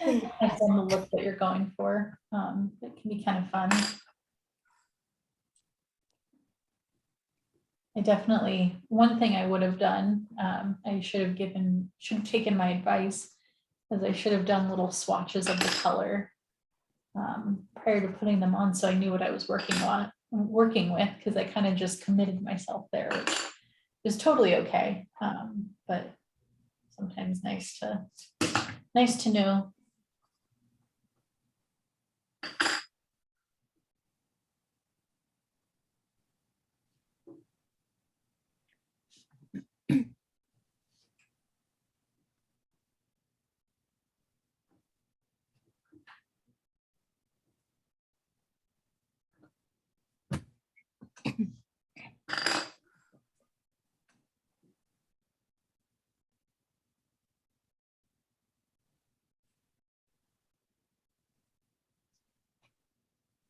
Depends on the look that you're going for. It can be kind of fun. I definitely, one thing I would have done, I should have taken my advice, because I should have done little swatches of the color prior to putting them on, so I knew what I was working with, because I kind of just committed myself there, which is totally okay. But sometimes nice to know.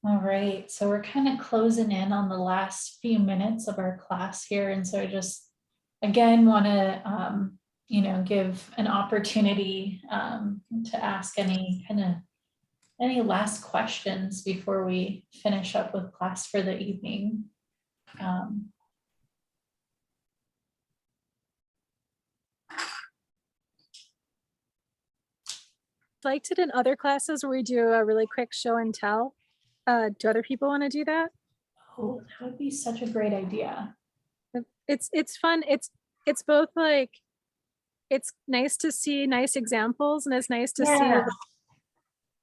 All right, so we're kind of closing in on the last few minutes of our class here. And so I just, again, want to, give an opportunity to ask any last questions before we finish up with class for the evening. Liked it in other classes where we do a really quick show and tell. Do other people want to do that? Oh, that would be such a great idea. It's fun. It's both like, it's nice to see nice examples, and it's nice to see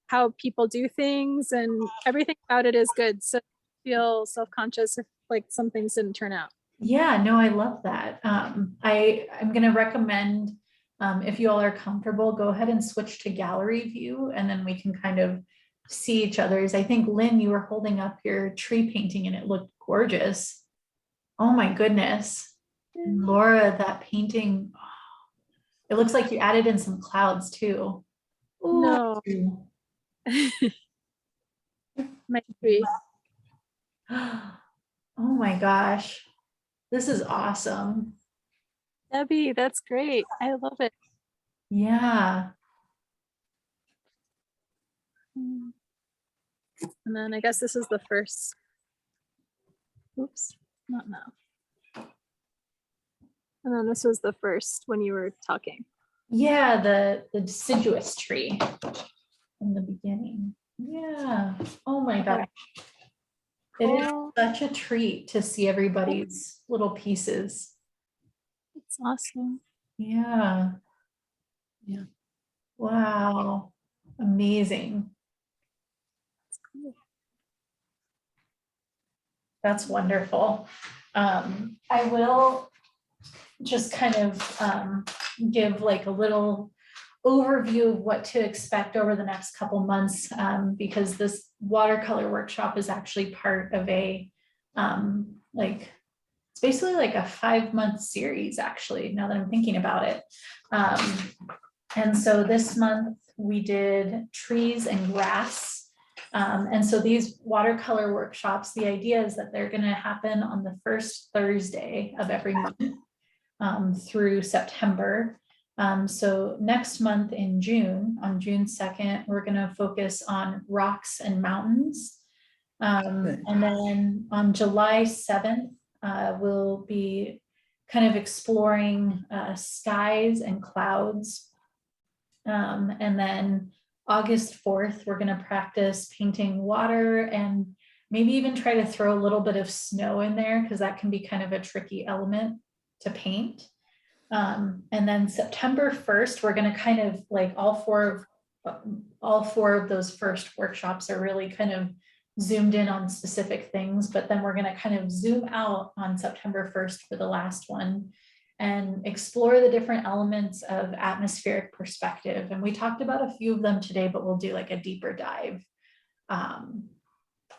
how people do things, and everything about it is good. So I feel self-conscious if like some things didn't turn out. Yeah, no, I love that. I'm going to recommend, if you all are comfortable, go ahead and switch to gallery view, and then we can kind of see each other's. I think, Lynn, you were holding up your tree painting and it looked gorgeous. Oh my goodness. And Laura, that painting, it looks like you added in some clouds too. No. Ooh. My tree. Oh my gosh. This is awesome. Debbie, that's great. I love it. Yeah. Mm. And then I guess this is the first. Oops, not now. And then this was the first when you were talking. Yeah, the deciduous tree in the beginning. Yeah. Oh my gosh. It is Cool. such a treat to see everybody's little pieces. It's awesome. Yeah. Yeah. Wow. Amazing. It's cool. That's wonderful. I will just kind of give like a little overview of what to expect over the next couple months, because this watercolor workshop is actually part of a like, it's basically like a 5-month series, actually, now that I'm thinking about it. And so this month we did trees and grass. And so these watercolor workshops, the idea is that they're going to happen on the first Thursday of every month through September. So next month in June, on June 2nd, we're going to focus on rocks and mountains. Good. And then on July 7th, we'll be kind of exploring skies and clouds. And then August 4th, we're going to practice painting water and maybe even try to throw a little bit of snow in there, because that can be kind of a tricky element to paint. And then September 1st, we're going to kind of like all four of those first workshops are really kind of zoomed in on specific things, but then we're going to kind of zoom out on September 1st for the last one and explore the different elements of atmospheric perspective. And we talked about a few of them today, but we'll do like a deeper dive.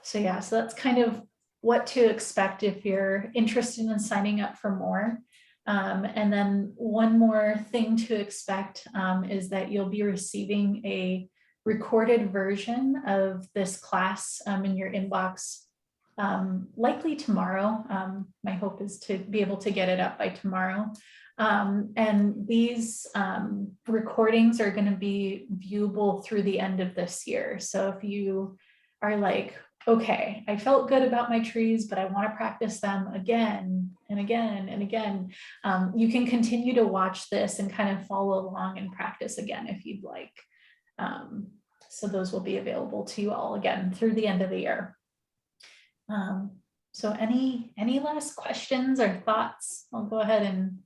So yeah, so that's kind of what to expect if you're interested in signing up for more. And then one more thing to expect is that you'll be receiving a recorded version of this class in your inbox, likely tomorrow. My hope is to be able to get it up by tomorrow. And these recordings are going to be viewable through the end of this year. So if you are like, okay, I felt good about my trees, but I want to practice them again and again and again, you can continue to watch this and kind of follow along and practice again if you'd like. So those will be available to you all again through the end of the year. So any last questions or thoughts? I'll go ahead and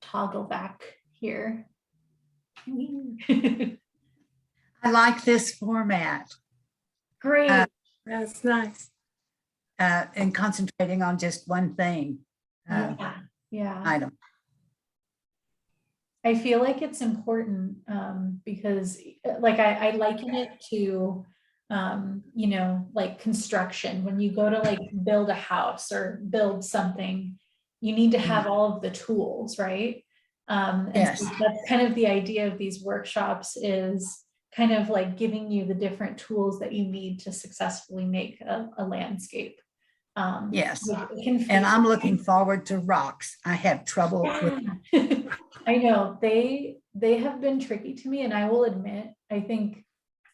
toggle back here. I like this format Great. That's nice. and concentrating on just one thing. Yeah. Item. I feel like it's important because like I liken it to, you know, like construction. When you go to like build a house or build something, you need to have all of the tools, right? And Yes. so that's kind of the idea of these workshops, is kind of like giving you the different tools that you need to successfully make a landscape. Yes. It can And feel- I'm looking forward to rocks. I have trouble with, I know they have been tricky to me, and I will admit, I think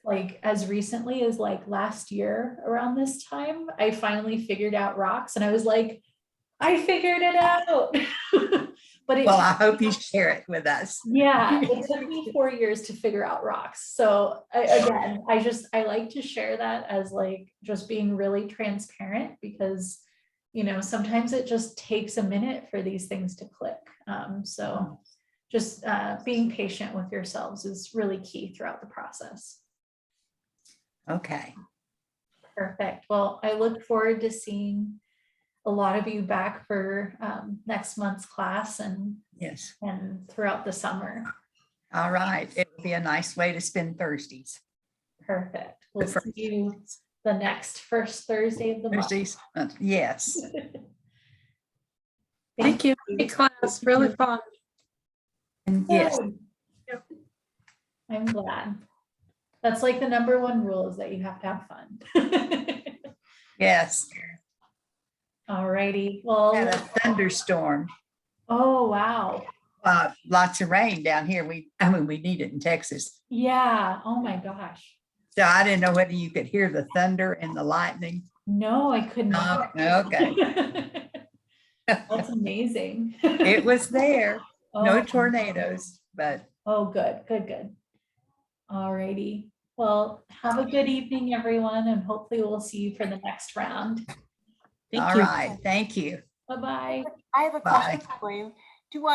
like as recently as like last year around this time, I finally figured out rocks, and I was like, I figured it out. But it well, I hope you share it with us. yeah, it took me 4 years to figure out rocks. So again, I like to share that as like just being really transparent, because you know, sometimes it just takes a minute for these things to click. So just being patient with yourselves is really key throughout the process. Okay. Perfect. Well, I look forward to seeing a lot of you back for next month's class and Yes. throughout the summer. All right. It would be a nice way to spend Thursdays. Perfect. We'll The see you the next first Thursday of the month. Thursdays. Yes. Thank you. Great class, really fun. And yes. Good. I'm glad. That's like the number one rule is that you have to have fun. Yes, Alrighty, had well, a thunderstorm. oh, wow. Lots of rain down here. I mean, we need it in Texas. Yeah, oh my gosh. So I didn't know whether you could hear the thunder and the lightning. No, I could not. Okay. That's amazing. It was there. No Oh, tornadoes, but oh, good, good, good. Alrighty. Well, have a good evening, everyone, and hopefully we'll see you for the next round. Thank all you. right. Thank you. Bye-bye. I have a Bye. question for you.